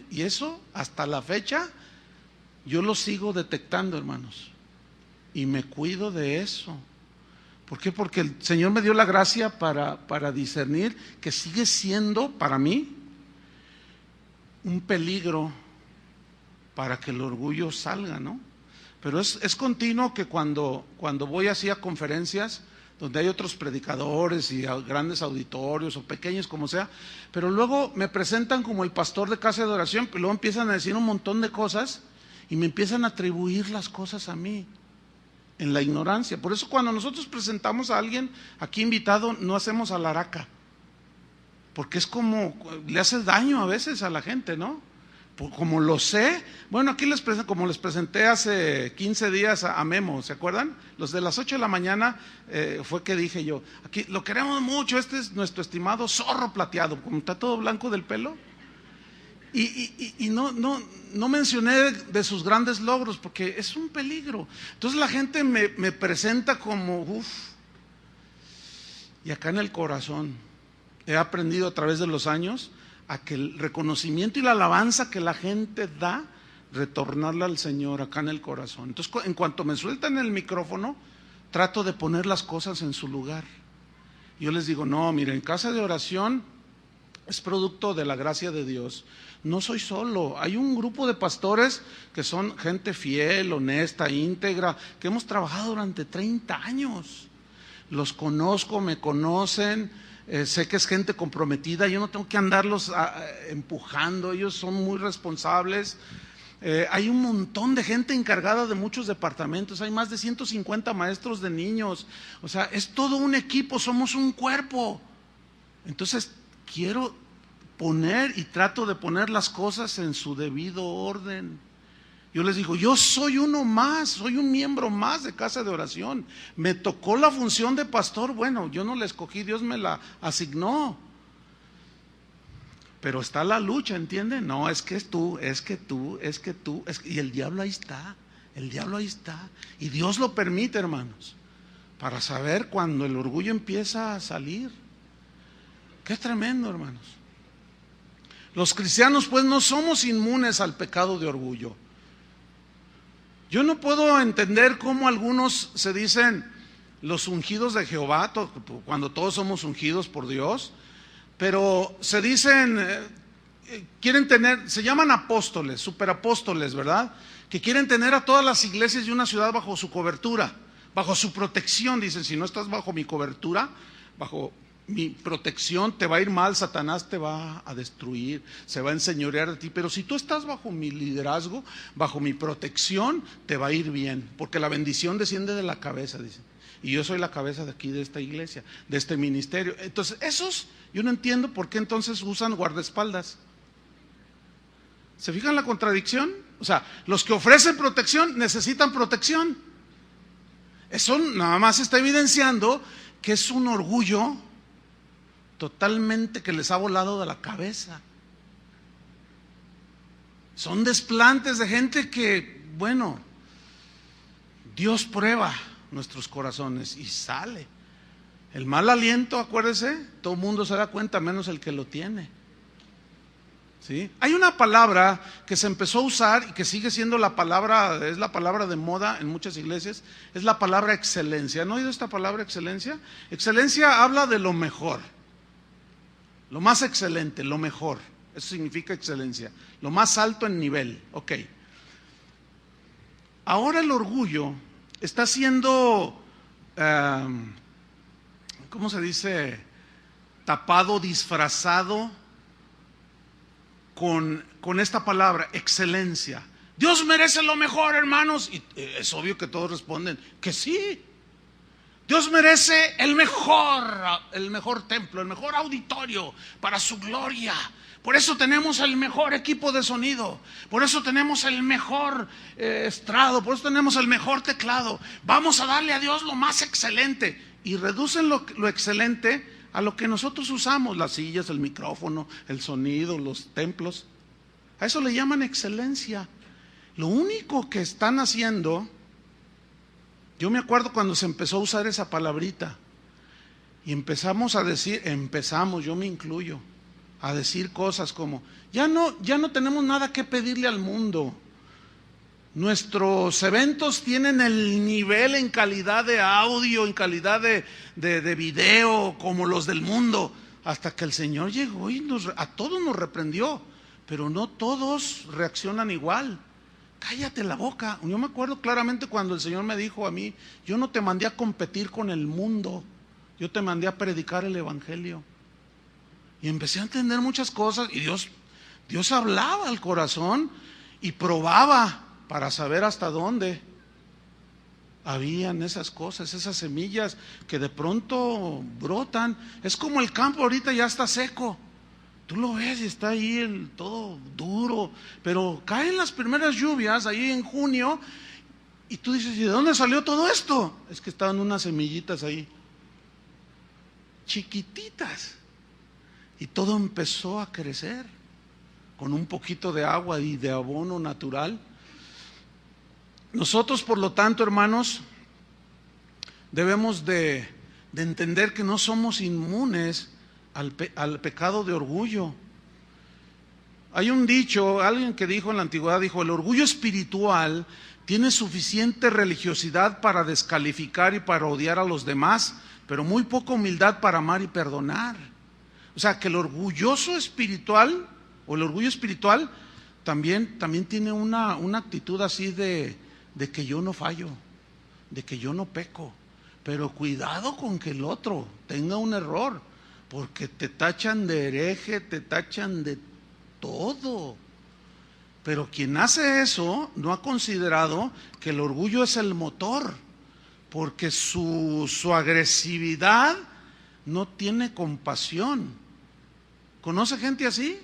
y eso hasta la fecha yo lo sigo detectando, hermanos, y me cuido de eso. ¿Por qué? Porque el Señor me dio la gracia para discernir que sigue siendo para mí un peligro para que el orgullo salga, ¿no? Pero es continuo que cuando voy así a conferencias donde hay otros predicadores y grandes auditorios o pequeños como sea, pero luego me presentan como el pastor de casa de adoración, y luego empiezan a decir un montón de cosas y me empiezan a atribuir las cosas a mí en la ignorancia. Por eso cuando nosotros presentamos a alguien aquí invitado no hacemos alaraca, porque es como le hace daño a veces a la gente, ¿no? Como lo sé, bueno, aquí como les presenté hace 15 días a Memo, ¿se acuerdan? Los de las 8 de la mañana fue que dije yo, aquí lo queremos mucho, este es nuestro estimado zorro plateado, como está todo blanco del pelo. Y no mencioné de sus grandes logros, porque es un peligro. Entonces la gente me presenta como, y acá en el corazón, he aprendido a través de los años a que el reconocimiento y la alabanza que la gente da, retornarla al Señor acá en el corazón. Entonces, en cuanto me sueltan el micrófono, trato de poner las cosas en su lugar. Yo les digo, no, miren, Casa de Oración es producto de la gracia de Dios. No soy solo, hay un grupo de pastores que son gente fiel, honesta, íntegra, que hemos trabajado durante 30 años. Los conozco, me conocen, sé que es gente comprometida, yo no tengo que andarlos empujando, ellos son muy responsables. Hay un montón de gente encargada de muchos departamentos, hay más de 150 maestros de niños, o sea, es todo un equipo, somos un cuerpo. Entonces, quiero poner y trato de poner las cosas en su debido orden. Yo les digo, yo soy uno más, soy un miembro más de Casa de Oración. Me tocó la función de pastor, bueno, yo no la escogí, Dios me la asignó. Pero está la lucha, ¿entienden? No, es que tú, y el diablo ahí está, y Dios lo permite, hermanos, para saber cuando el orgullo empieza a salir. Qué tremendo, hermanos. Los cristianos pues no somos inmunes al pecado de orgullo. Yo no puedo entender cómo algunos se dicen los ungidos de Jehová, cuando todos somos ungidos por Dios, pero se dicen, quieren tener, se llaman apóstoles, superapóstoles, ¿verdad? Que quieren tener a todas las iglesias de una ciudad bajo su cobertura, bajo su protección. Dicen, si no estás bajo mi cobertura, bajo mi protección, te va a ir mal, Satanás te va a destruir, se va a enseñorear de ti, pero si tú estás bajo mi liderazgo, bajo mi protección, te va a ir bien, porque la bendición desciende de la cabeza, dicen, y yo soy la cabeza de aquí, de esta iglesia, de este ministerio. Entonces esos, yo no entiendo por qué entonces usan guardaespaldas. ¿Se fijan la contradicción? O sea, los que ofrecen protección necesitan protección. Eso nada más está evidenciando que es un orgullo totalmente que les ha volado de la cabeza. Son desplantes de gente que, bueno, Dios prueba nuestros corazones y sale. El mal aliento, acuérdese, todo el mundo se da cuenta, menos el que lo tiene. ¿Sí? Hay una palabra que se empezó a usar y que sigue siendo la palabra, es la palabra de moda en muchas iglesias, es la palabra excelencia. ¿Han oído esta palabra excelencia? Excelencia habla de lo mejor, lo más excelente, lo mejor. Eso significa excelencia, lo más alto en nivel. Ok. Ahora el orgullo está siendo, ¿cómo se dice? Tapado, disfrazado con esta palabra, excelencia. Dios merece lo mejor, hermanos. Y es obvio que todos responden que sí. Dios merece el mejor templo, el mejor auditorio para su gloria. Por eso tenemos el mejor equipo de sonido, por eso tenemos el mejor estrado, por eso tenemos el mejor teclado. Vamos a darle a Dios lo más excelente. Y reducen lo excelente a lo que nosotros usamos, las sillas, el micrófono, el sonido, los templos. A eso le llaman excelencia. Lo único que están haciendo, yo me acuerdo cuando se empezó a usar esa palabrita y empezamos a decir, yo me incluyo, a decir cosas como, ya no tenemos nada que pedirle al mundo. Nuestros eventos tienen el nivel en calidad de audio, en calidad de video, como los del mundo. Hasta que el Señor llegó y a todos nos reprendió, pero no todos reaccionan igual. Cállate la boca. Yo me acuerdo claramente cuando el Señor me dijo a mí, yo no te mandé a competir con el mundo, yo te mandé a predicar el evangelio. Y empecé a entender muchas cosas y Dios hablaba al corazón y probaba para saber hasta dónde habían esas cosas, esas semillas que de pronto brotan. Es como el campo ahorita ya está seco. Tú lo ves y está ahí todo duro, pero caen las primeras lluvias ahí en junio y tú dices, ¿y de dónde salió todo esto? Es que estaban unas semillitas ahí, chiquititas, y todo empezó a crecer con un poquito de agua y de abono natural. Nosotros, por lo tanto, hermanos, debemos de entender que no somos inmunes al pecado de orgullo. Hay un dicho, alguien que dijo en la antigüedad, dijo: el orgullo espiritual tiene suficiente religiosidad para descalificar y para odiar a los demás, pero muy poca humildad para amar y perdonar. O sea, que el orgulloso espiritual, o el orgullo espiritual, también tiene una actitud así de que yo no fallo, de que yo no peco. Pero cuidado con que el otro tenga un error, porque te tachan de hereje, te tachan de todo. Pero quien hace eso no ha considerado que el orgullo es el motor, porque su agresividad no tiene compasión. ¿Conoce gente así?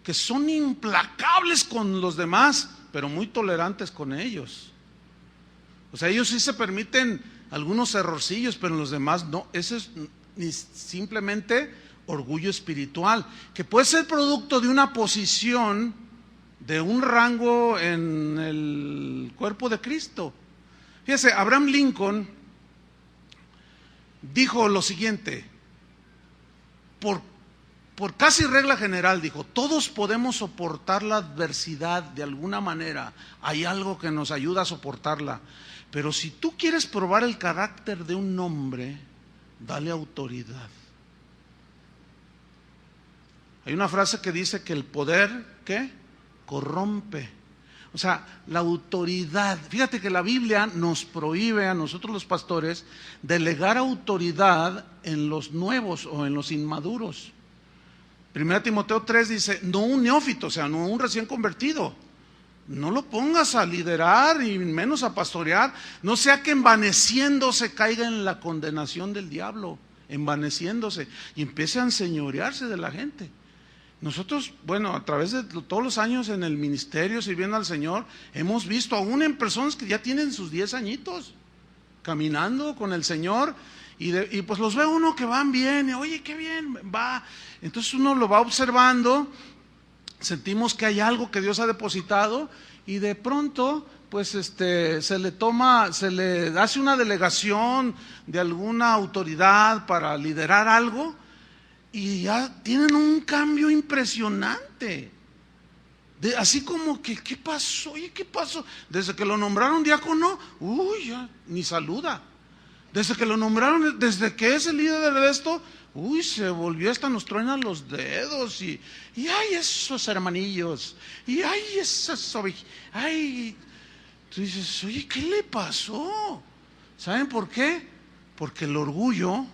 Que son implacables con los demás, pero muy tolerantes con ellos. O sea, ellos sí se permiten algunos errorcillos, pero los demás no. Ese es simplemente orgullo espiritual, que puede ser producto de una posición, de un rango en el cuerpo de Cristo. Fíjese, Abraham Lincoln dijo lo siguiente: por casi regla general, dijo, todos podemos soportar la adversidad de alguna manera, hay algo que nos ayuda a soportarla, pero si tú quieres probar el carácter de un hombre, dale autoridad. Hay una frase que dice que el poder, ¿qué? Corrompe. O sea, la autoridad. Fíjate que la Biblia nos prohíbe a nosotros los pastores delegar autoridad en los nuevos o en los inmaduros. 1 Timoteo 3 dice, no un neófito, o sea, no un recién convertido. No lo pongas a liderar y menos a pastorear, no sea que envaneciéndose caiga en la condenación del diablo, envaneciéndose y empiece a enseñorearse de la gente. Nosotros, bueno, a través de todos los años en el ministerio sirviendo al Señor, hemos visto aún en personas que ya tienen sus 10 añitos caminando con el Señor y pues los ve uno que van bien, y oye, qué bien va. Entonces uno lo va observando, sentimos que hay algo que Dios ha depositado y de pronto pues se le hace una delegación de alguna autoridad para liderar algo y ya tienen un cambio impresionante. Así como que, ¿qué pasó? Oye, ¿qué pasó? Desde que lo nombraron diácono, ya ni saluda. Desde que lo nombraron, desde que es el líder de esto, se volvió hasta nos truenan los dedos y ay, esos hermanillos, y ay, esas ovejas, ay. Tú dices, oye, ¿qué le pasó? ¿Saben por qué? Porque el orgullo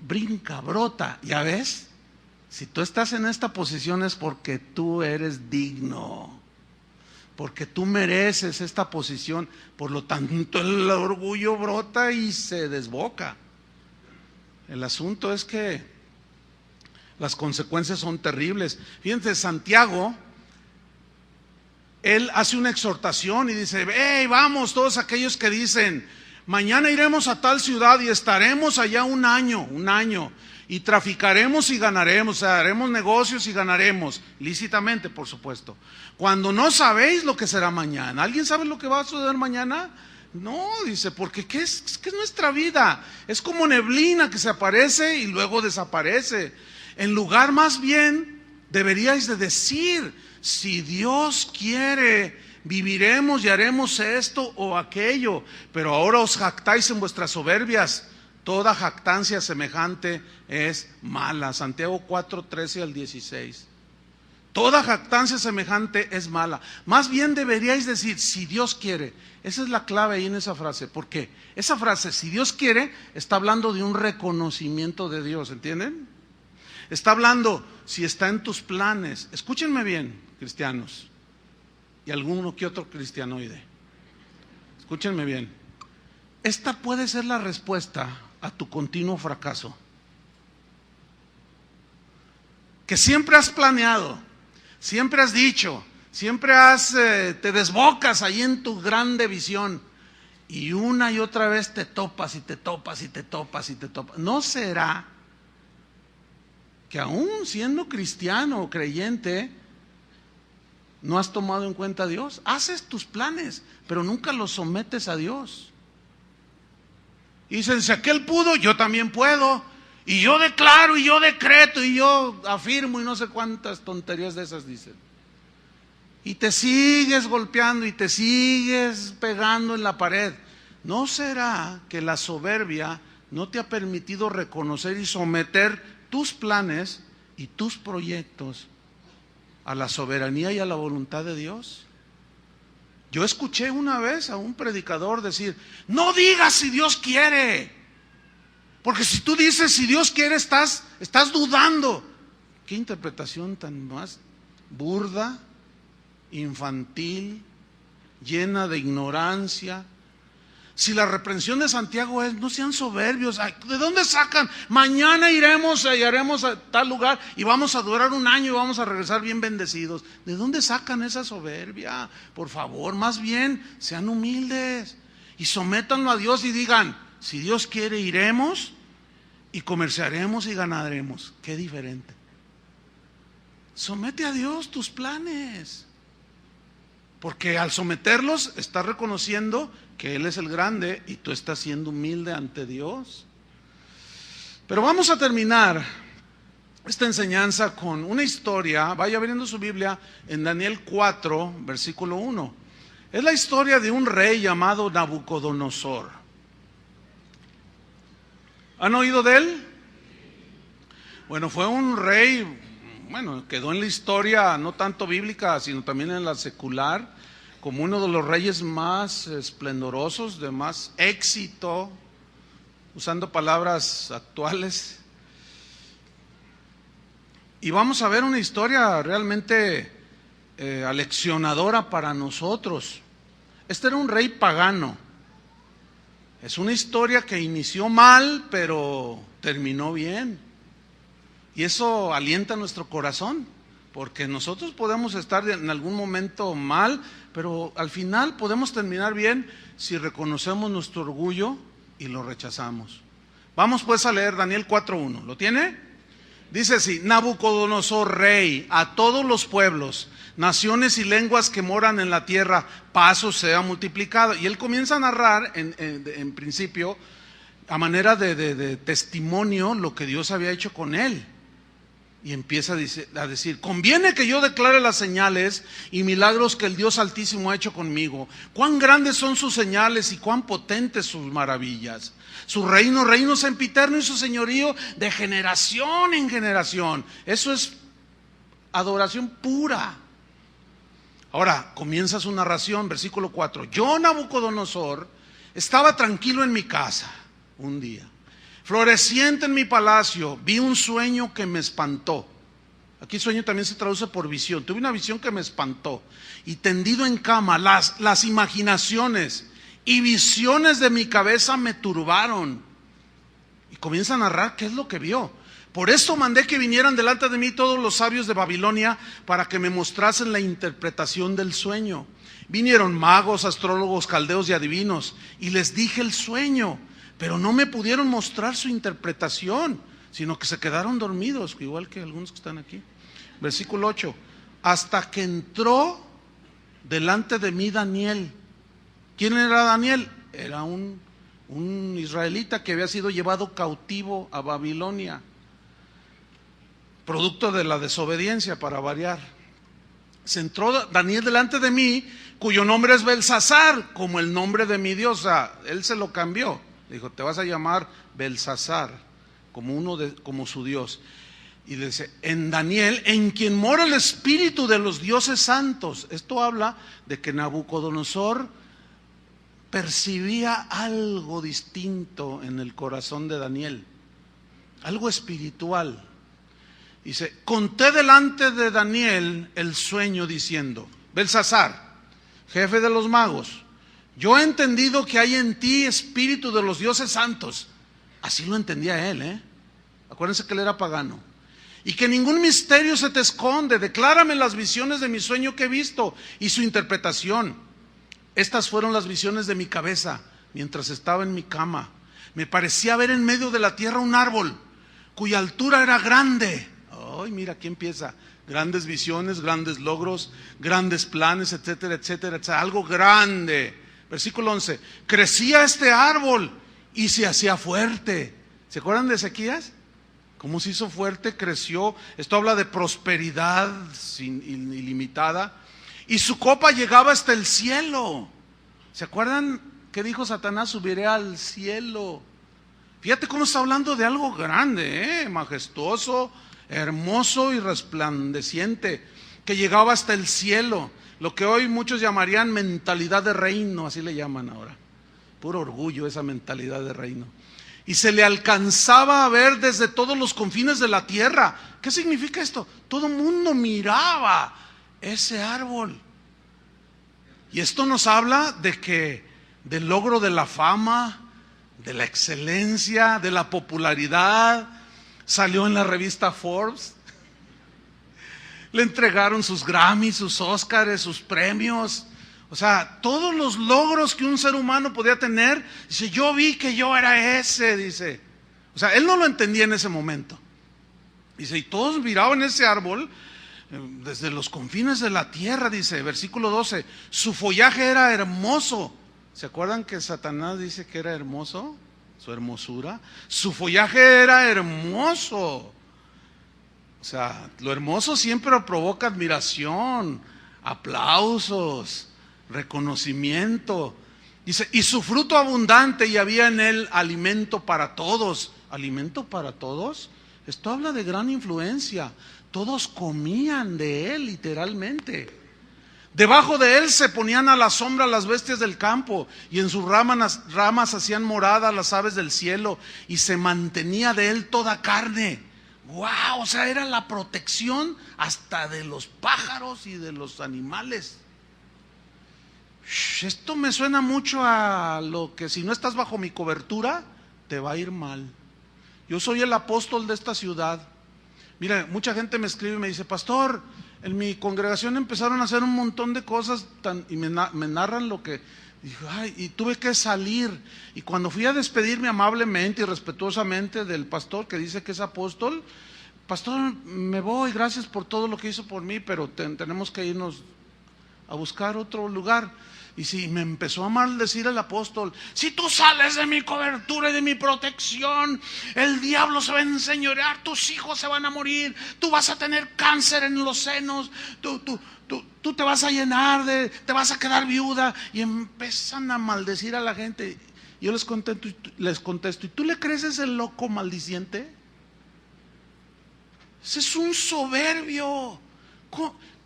brinca, brota, ¿ya ves? Si tú estás en esta posición es porque tú eres digno, porque tú mereces esta posición, por lo tanto el orgullo brota y se desboca. El asunto es que las consecuencias son terribles. Fíjense, Santiago, él hace una exhortación y dice, hey, vamos todos aquellos que dicen, mañana iremos a tal ciudad y estaremos allá un año, y traficaremos y ganaremos, o sea, haremos negocios y ganaremos, lícitamente, por supuesto. Cuando no sabéis lo que será mañana. ¿Alguien sabe lo que va a suceder mañana? No, dice, porque ¿qué es nuestra vida? Es como neblina que se aparece y luego desaparece. En lugar más bien, deberíais de decir, si Dios quiere, viviremos y haremos esto o aquello, pero ahora os jactáis en vuestras soberbias. Toda jactancia semejante es mala. Santiago 4, 13 al 16. Toda jactancia semejante es mala. Más bien deberíais decir, si Dios quiere. Esa es la clave ahí en esa frase. ¿Por qué? Esa frase, si Dios quiere, está hablando de un reconocimiento de Dios, ¿entienden? Está hablando, si está en tus planes. Escúchenme bien, cristianos, y alguno que otro cristianoide. Escúchenme bien. Esta puede ser la respuesta a tu continuo fracaso. Que siempre has planeado, siempre has dicho, siempre te desbocas ahí en tu grande visión y una y otra vez te topas y te topas y te topas y te topas. ¿No será que aún siendo cristiano o creyente no has tomado en cuenta a Dios? Haces tus planes, pero nunca los sometes a Dios. Y dicen, si aquel pudo, yo también puedo. Y yo declaro, y yo decreto, y yo afirmo, y no sé cuántas tonterías de esas dicen. Y te sigues golpeando, y te sigues pegando en la pared. ¿No será que la soberbia no te ha permitido reconocer y someter tus planes y tus proyectos a la soberanía y a la voluntad de Dios? Yo escuché una vez a un predicador decir, no digas si Dios quiere, porque si tú dices si Dios quiere estás dudando. ¿Qué interpretación tan más burda, infantil, llena de ignorancia? Si la reprensión de Santiago es, no sean soberbios. ¿De dónde sacan? Mañana iremos y haremos a tal lugar y vamos a durar un año y vamos a regresar bien bendecidos. ¿De dónde sacan esa soberbia? Por favor, más bien sean humildes y sométanlo a Dios y digan, si Dios quiere iremos y comerciaremos y ganaremos. Qué diferente. Somete a Dios tus planes, porque al someterlos estás reconociendo que Él es el grande y tú estás siendo humilde ante Dios. Pero vamos a terminar esta enseñanza con una historia. Vaya abriendo su Biblia en Daniel 4, versículo 1. Es la historia de un rey llamado Nabucodonosor. ¿Han oído de él? Bueno, fue un rey, quedó en la historia no tanto bíblica, sino también en la secular, como uno de los reyes más esplendorosos, de más éxito, usando palabras actuales. Y vamos a ver una historia realmente aleccionadora para nosotros. Este era un rey pagano. Es una historia que inició mal, pero terminó bien. Y eso alienta nuestro corazón, porque nosotros podemos estar en algún momento mal, pero al final podemos terminar bien si reconocemos nuestro orgullo y lo rechazamos. Vamos pues a leer Daniel 4:1. ¿Lo tiene? Dice así: Nabucodonosor, rey, a todos los pueblos, naciones y lenguas que moran en la tierra, paz os sea multiplicado. Y él comienza a narrar en principio, a manera de testimonio, lo que Dios había hecho con él. Y empieza a decir, conviene que yo declare las señales y milagros que el Dios Altísimo ha hecho conmigo. Cuán grandes son sus señales y cuán potentes sus maravillas. Su reino sempiterno y su señorío de generación en generación. Eso es adoración pura. Ahora comienza su narración, versículo 4. Yo, Nabucodonosor, estaba tranquilo en mi casa un día, floreciente en mi palacio, vi un sueño que me espantó. Aquí sueño también se traduce por visión. Tuve una visión que me espantó. Y tendido en cama, las imaginaciones y visiones de mi cabeza me turbaron. Y comienza a narrar qué es lo que vio. Por esto mandé que vinieran delante de mí todos los sabios de Babilonia para que me mostrasen la interpretación del sueño. Vinieron magos, astrólogos, caldeos y adivinos, y les dije el sueño, pero no me pudieron mostrar su interpretación, sino que se quedaron dormidos, igual que algunos que están aquí. Versículo 8. Hasta que entró delante de mí Daniel. ¿Quién era Daniel? Era un israelita que había sido llevado cautivo a Babilonia, producto de la desobediencia, para variar. Se entró Daniel delante de mí, cuyo nombre es Belsasar, como el nombre de mi Dios. O sea, él se lo cambió. Dijo, te vas a llamar Belsasar, como su Dios. Y dice, en Daniel, en quien mora el espíritu de los dioses santos. Esto habla de que Nabucodonosor percibía algo distinto en el corazón de Daniel, algo espiritual. Dice, conté delante de Daniel el sueño diciendo, Belsasar, jefe de los magos, yo he entendido que hay en ti espíritu de los dioses santos. Así lo entendía él, Acuérdense que él era pagano. Y que ningún misterio se te esconde. Declárame las visiones de mi sueño que he visto y su interpretación. Estas fueron las visiones de mi cabeza mientras estaba en mi cama. Me parecía ver en medio de la tierra un árbol cuya altura era grande. Ay, mira, aquí empieza. Grandes visiones, grandes logros, grandes planes, etcétera, etcétera, etcétera. Algo grande. Versículo 11. Crecía este árbol y se hacía fuerte. ¿Se acuerdan de Ezequías? ¿Cómo se hizo fuerte? Creció. Esto habla de prosperidad ilimitada. Y su copa llegaba hasta el cielo. ¿Se acuerdan qué dijo Satanás? Subiré al cielo. Fíjate cómo está hablando de algo grande, majestuoso, hermoso y resplandeciente, que llegaba hasta el cielo. Lo que hoy muchos llamarían mentalidad de reino, así le llaman ahora. Puro orgullo esa mentalidad de reino. Y se le alcanzaba a ver desde todos los confines de la tierra. ¿Qué significa esto? Todo el mundo miraba ese árbol. Y esto nos habla del logro de la fama, de la excelencia, de la popularidad. Salió en la revista Forbes. Le entregaron sus Grammys, sus Óscares, sus premios. O sea, todos los logros que un ser humano podía tener. Dice, yo vi que yo era ese, dice. O sea, él no lo entendía en ese momento. Dice, y todos miraban ese árbol desde los confines de la tierra, dice, versículo 12. Su follaje era hermoso. ¿Se acuerdan que Satanás dice que era hermoso? Su hermosura. Su follaje era hermoso. O sea, lo hermoso siempre provoca admiración, aplausos, reconocimiento. Dice, y su fruto abundante, y había en él alimento para todos. ¿Alimento para todos? Esto habla de gran influencia. Todos comían de él, literalmente. Debajo de él se ponían a la sombra las bestias del campo, y en sus ramas hacían morada las aves del cielo, y se mantenía de él toda carne. ¡Wow! O sea, era la protección hasta de los pájaros y de los animales. Esto me suena mucho a lo que si no estás bajo mi cobertura, te va a ir mal. Yo soy el apóstol de esta ciudad. Mira, mucha gente me escribe y me dice, pastor, en mi congregación empezaron a hacer un montón de cosas y me narran lo que... y tuve que salir. Y cuando fui a despedirme amablemente y respetuosamente del pastor que dice que es apóstol, pastor, me voy, gracias por todo lo que hizo por mí, pero tenemos que irnos a buscar otro lugar. Y sí, me empezó a maldecir el apóstol. Si tú sales de mi cobertura y de mi protección, el diablo se va a enseñorear, tus hijos se van a morir, tú vas a tener cáncer en los senos, tú te vas a llenar te vas a quedar viuda. Y empiezan a maldecir a la gente. Yo les contesto, ¿y tú le crees a ese loco maldiciente? Ese es un soberbio.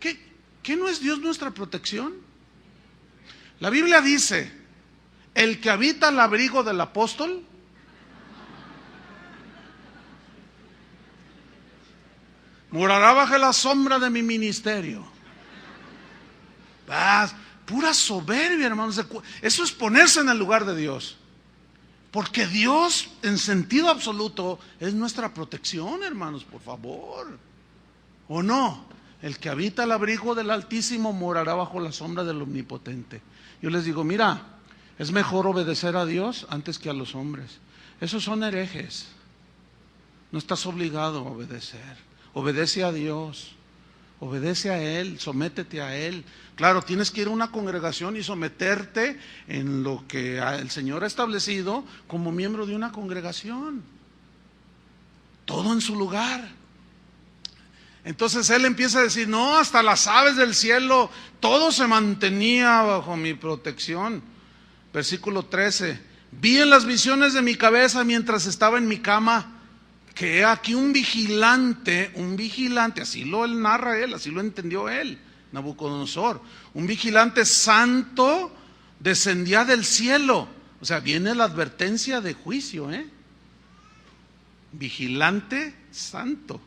¿Qué no es Dios nuestra protección? La Biblia dice, el que habita al abrigo del apóstol morará bajo la sombra de mi ministerio. Pura soberbia, hermanos. Eso es ponerse en el lugar de Dios. Porque Dios, en sentido absoluto, es nuestra protección, hermanos, por favor. ¿O no? El que habita al abrigo del Altísimo morará bajo la sombra del Omnipotente. Yo les digo, mira, es mejor obedecer a Dios antes que a los hombres. Esos son herejes. No estás obligado a obedecer. Obedece a Dios. Obedece a Él, sométete a Él. Claro, tienes que ir a una congregación y someterte en lo que el Señor ha establecido como miembro de una congregación. Todo en su lugar. Entonces él empieza a decir, no, hasta las aves del cielo, todo se mantenía bajo mi protección. Versículo 13, vi en las visiones de mi cabeza mientras estaba en mi cama, que aquí un vigilante, así lo narra él, así lo entendió él, Nabucodonosor, un vigilante santo descendía del cielo. O sea, viene la advertencia de juicio, vigilante santo.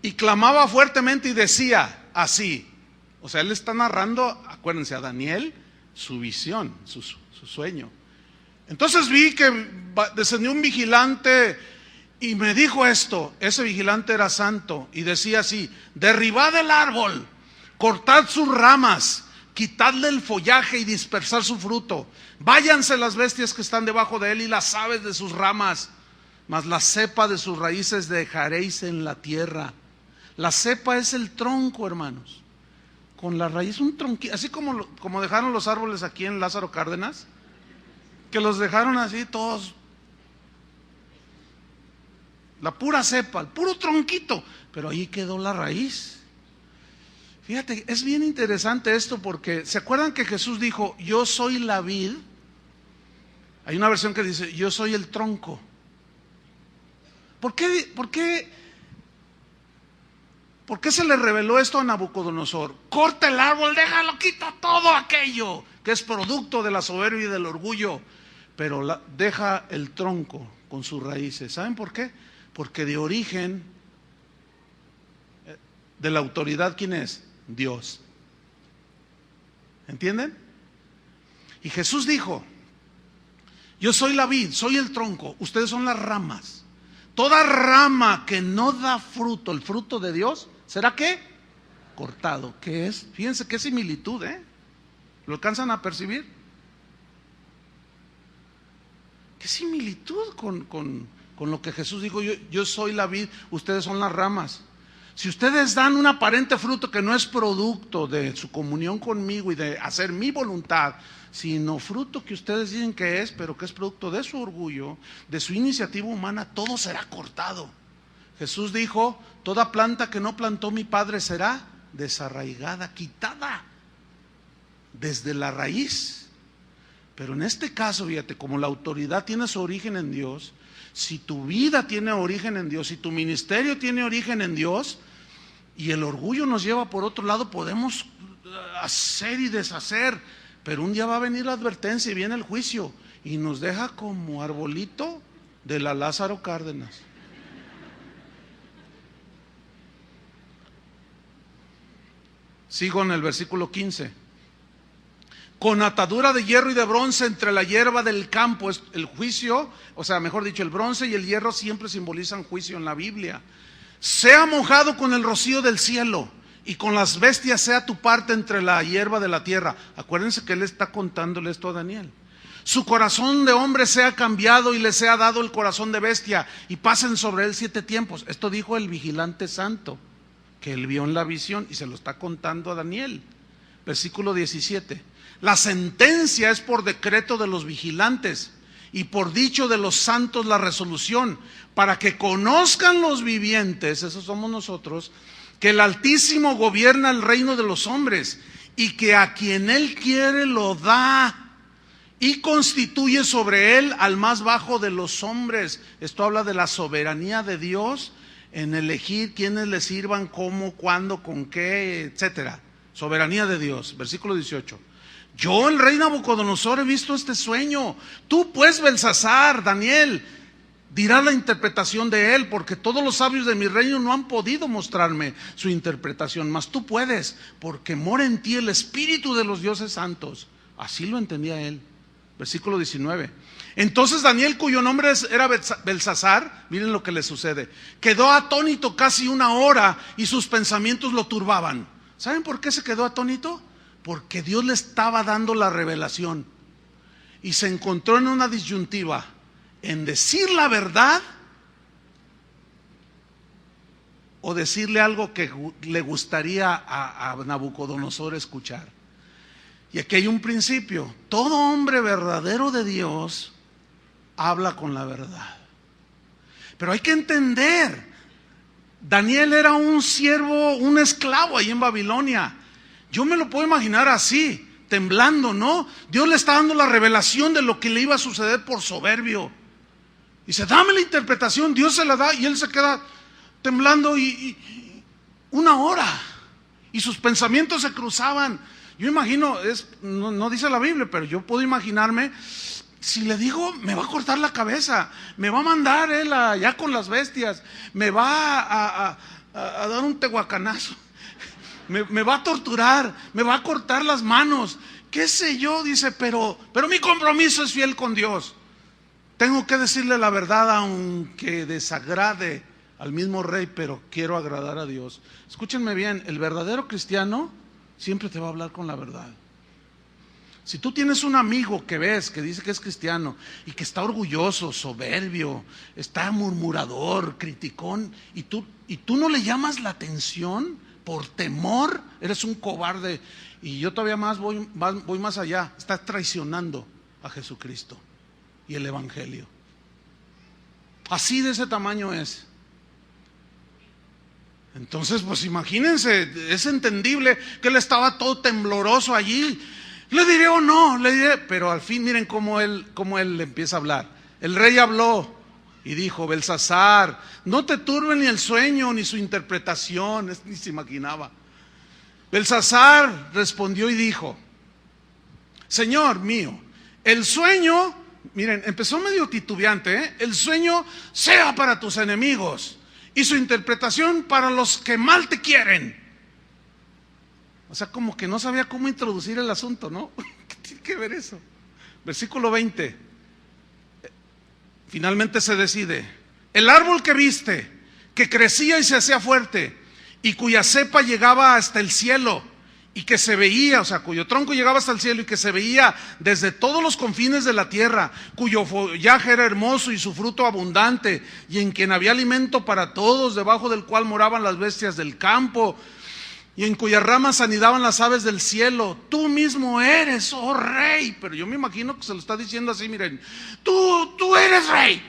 Y clamaba fuertemente y decía así. O sea, él está narrando, acuérdense, a Daniel, su visión, su sueño. Entonces vi que descendió un vigilante y me dijo esto. Ese vigilante era santo y decía así: derribad el árbol, cortad sus ramas, quitadle el follaje y dispersar su fruto. Váyanse las bestias que están debajo de él y las aves de sus ramas, mas la cepa de sus raíces dejaréis en la tierra. La cepa es el tronco, hermanos. Con la raíz, un tronquito, así como dejaron los árboles aquí en Lázaro Cárdenas, que los dejaron así todos, la pura cepa, el puro tronquito, pero ahí quedó la raíz. Fíjate, es bien interesante esto porque ¿se acuerdan que Jesús dijo, yo soy la vid? Hay una versión que dice, yo soy el tronco. ¿Por qué se le reveló esto a Nabucodonosor? Corta el árbol, déjalo, quita todo aquello que es producto de la soberbia y del orgullo, pero deja el tronco con sus raíces. ¿Saben por qué? Porque de origen de la autoridad, ¿quién es? Dios. ¿Entienden? Y Jesús dijo, yo soy la vid, soy el tronco, ustedes son las ramas. Toda rama que no da fruto, el fruto de Dios, ¿será qué? Cortado. ¿Qué es? Fíjense qué similitud, ¿eh? ¿Lo alcanzan a percibir? ¿Qué similitud con lo que Jesús dijo? Yo soy la vid, ustedes son las ramas. Si ustedes dan un aparente fruto que no es producto de su comunión conmigo y de hacer mi voluntad, sino fruto que ustedes dicen que es, pero que es producto de su orgullo, de su iniciativa humana, todo será cortado. Jesús dijo, toda planta que no plantó mi Padre será desarraigada, quitada desde la raíz. Pero en este caso, fíjate, como la autoridad tiene su origen en Dios, si tu vida tiene origen en Dios, si tu ministerio tiene origen en Dios, y el orgullo nos lleva por otro lado, podemos hacer y deshacer, pero un día va a venir la advertencia y viene el juicio, y nos deja como arbolito de la Lázaro Cárdenas. Sigo en el versículo 15. Con atadura de hierro y de bronce entre la hierba del campo. El juicio, o sea, mejor dicho, el bronce y el hierro siempre simbolizan juicio en la Biblia. Sea mojado con el rocío del cielo, y con las bestias sea tu parte entre la hierba de la tierra. Acuérdense que él está contándole esto a Daniel. Su corazón de hombre sea cambiado y le sea dado el corazón de bestia, y pasen sobre él 7 tiempos. Esto dijo el vigilante santo, que él vio en la visión, y se lo está contando a Daniel. Versículo 17. La sentencia es por decreto de los vigilantes, y por dicho de los santos la resolución, para que conozcan los vivientes, esos somos nosotros, que el Altísimo gobierna el reino de los hombres, y que a quien él quiere lo da, y constituye sobre él al más bajo de los hombres. Esto habla de la soberanía de Dios en elegir quiénes le sirvan, cómo, cuándo, con qué, etcétera. Soberanía de Dios. Versículo 18. Yo, el rey Nabucodonosor, he visto este sueño. Tú pues, Belsasar, Daniel, dirás la interpretación de él, porque todos los sabios de mi reino no han podido mostrarme su interpretación, mas tú puedes, porque mora en ti el espíritu de los dioses santos. Así lo entendía él. Versículo 19. Entonces Daniel, cuyo nombre era Belsasar, miren lo que le sucede, quedó atónito casi 1 hora, y sus pensamientos lo turbaban. ¿Saben por qué se quedó atónito? Porque Dios le estaba dando la revelación, y se encontró en una disyuntiva, en decir la verdad o decirle algo que le gustaría a Nabucodonosor escuchar. Y aquí hay un principio: todo hombre verdadero de Dios habla con la verdad. Pero hay que entender, Daniel era un siervo, un esclavo ahí en Babilonia. Yo me lo puedo imaginar así, temblando, ¿no? Dios le está dando la revelación de lo que le iba a suceder por soberbio. Dice, dame la interpretación, Dios se la da, y él se queda temblando y 1 hora. Y sus pensamientos se cruzaban. Yo imagino, no dice la Biblia, pero yo puedo imaginarme, si le digo, me va a cortar la cabeza, me va a mandar él allá con las bestias, me va a dar un tehuacanazo, me va a torturar, me va a cortar las manos, qué sé yo. Dice, pero mi compromiso es fiel con Dios. Tengo que decirle la verdad, aunque desagrade al mismo rey, pero quiero agradar a Dios. Escúchenme bien, el verdadero cristiano siempre te va a hablar con la verdad. Si tú tienes un amigo que ves, que dice que es cristiano y que está orgulloso, soberbio, está murmurador, criticón, y tú no le llamas la atención por temor, eres un cobarde. Y yo todavía voy más allá, estás traicionando a Jesucristo. y el evangelio. Así de ese tamaño es. Entonces, pues imagínense, es entendible que él estaba todo tembloroso allí. Le diré o no, le diré, pero al fin miren cómo él le empieza a hablar. El rey habló y dijo: Belsasar, no te turbe ni el sueño ni su interpretación. Ni se imaginaba. Belsasar respondió y dijo: Señor mío, el sueño, miren, empezó medio titubeante, el sueño sea para tus enemigos y su interpretación para los que mal te quieren. O sea, como que no sabía cómo introducir el asunto, ¿no? ¿Qué tiene que ver eso? Versículo 20. Finalmente se decide: el árbol que viste, que crecía y se hacía fuerte, y cuya cepa llegaba hasta el cielo, y que se veía, o sea, cuyo tronco llegaba hasta el cielo y que se veía desde todos los confines de la tierra, cuyo follaje era hermoso y su fruto abundante, y en quien había alimento para todos, debajo del cual moraban las bestias del campo, y en cuyas ramas anidaban las aves del cielo. Tú mismo eres, oh rey. Pero yo me imagino que se lo está diciendo así, miren, tú eres rey.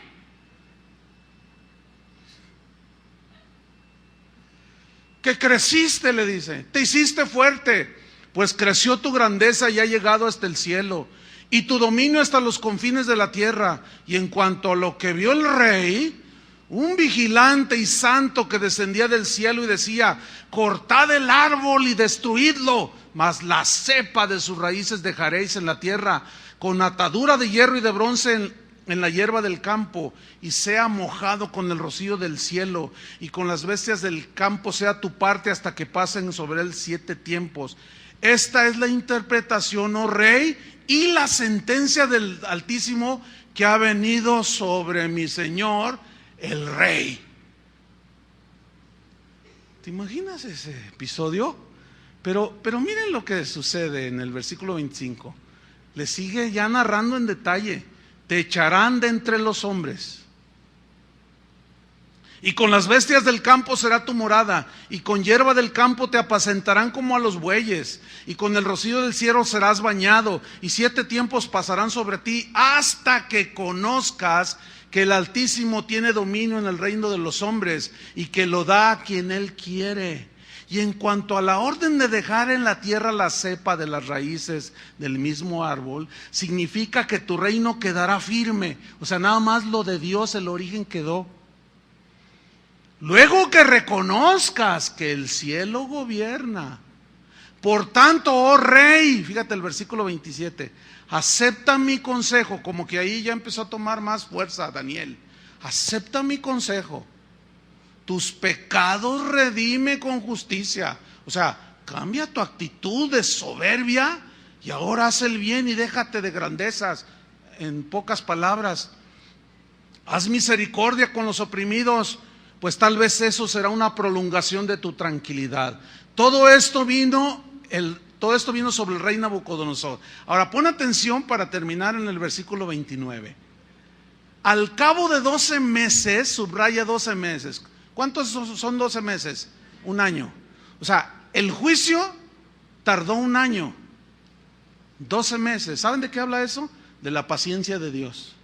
Que creciste, le dice, te hiciste fuerte, pues creció tu grandeza y ha llegado hasta el cielo, y tu dominio hasta los confines de la tierra. Y en cuanto a lo que vio el rey, un vigilante y santo que descendía del cielo y decía: cortad el árbol y destruidlo, mas la cepa de sus raíces dejaréis en la tierra, con atadura de hierro y de bronce en la hierba del campo, y sea mojado con el rocío del cielo, y con las bestias del campo sea tu parte hasta que pasen sobre él 7 tiempos. Esta es la interpretación, oh rey, y la sentencia del Altísimo que ha venido sobre mi señor el rey. ¿Te imaginas ese episodio? Pero miren lo que sucede en el versículo 25. Le sigue ya narrando en detalle: te echarán de entre los hombres, y con las bestias del campo será tu morada, y con hierba del campo te apacentarán como a los bueyes, y con el rocío del cielo serás bañado, y 7 tiempos pasarán sobre ti, hasta que conozcas que el Altísimo tiene dominio en el reino de los hombres, y que lo da a quien Él quiere. Y en cuanto a la orden de dejar en la tierra la cepa de las raíces del mismo árbol, significa que tu reino quedará firme. O sea, nada más lo de Dios, el origen quedó. Luego que reconozcas que el cielo gobierna. Por tanto, oh rey, fíjate el versículo 27, acepta mi consejo. Como que ahí ya empezó a tomar más fuerza Daniel. Acepta mi consejo. Tus pecados redime con justicia. O sea, cambia tu actitud de soberbia y ahora haz el bien y déjate de grandezas. En pocas palabras, haz misericordia con los oprimidos, pues tal vez eso será una prolongación de tu tranquilidad. Todo esto vino sobre el rey Nabucodonosor. Ahora pon atención para terminar en el versículo 29. Al cabo de 12 meses, subraya 12 meses. ¿Cuántos son 12 meses? 1 año. O sea, el juicio tardó 1 año. 12 meses. ¿Saben de qué habla eso? De la paciencia de Dios.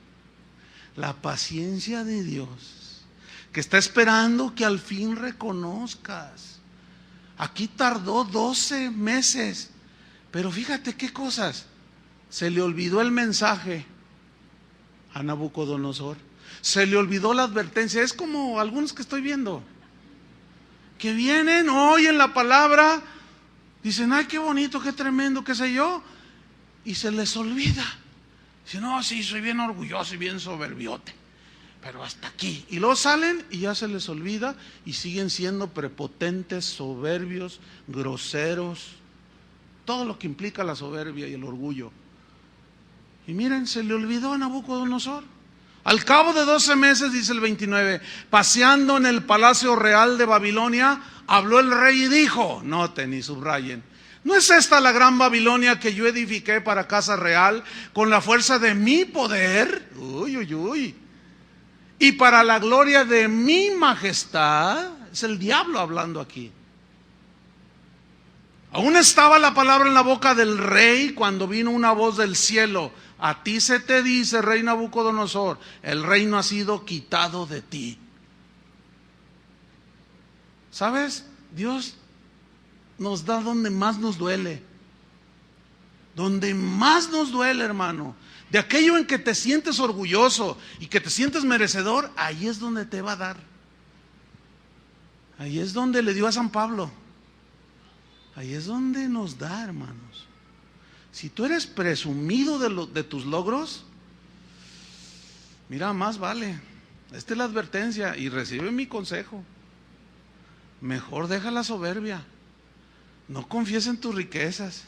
La paciencia de Dios, que está esperando que al fin reconozcas. Aquí tardó 12 meses. Pero fíjate qué cosas. Se le olvidó el mensaje a Nabucodonosor. Se le olvidó la advertencia. Es como algunos que estoy viendo, que vienen, oyen la palabra, dicen: ay, qué bonito, qué tremendo, qué sé yo, y se les olvida. Dicen: no, sí, soy bien orgulloso y bien soberbiote, pero hasta aquí. Y luego salen y ya se les olvida y siguen siendo prepotentes, soberbios, groseros, todo lo que implica la soberbia y el orgullo. Y miren, se le olvidó a Nabucodonosor. Al cabo de 12 meses, dice el 29, paseando en el palacio real de Babilonia, habló el rey y dijo, noten y subrayen: ¿no es esta la gran Babilonia que yo edifiqué para casa real con la fuerza de mi poder? Uy, uy, uy. Y para la gloria de mi majestad. Es el diablo hablando aquí. Aún estaba la palabra en la boca del rey cuando vino una voz del cielo: a ti se te dice, rey Nabucodonosor, el reino ha sido quitado de ti. ¿Sabes? Dios nos da donde más nos duele. Donde más nos duele, hermano. De aquello en que te sientes orgulloso y que te sientes merecedor, ahí es donde te va a dar. Ahí es donde le dio a San Pablo. Ahí es donde nos da, hermanos. Si tú eres presumido de tus logros, mira, más vale. Esta es la advertencia y recibe mi consejo. Mejor deja la soberbia. No confíes en tus riquezas,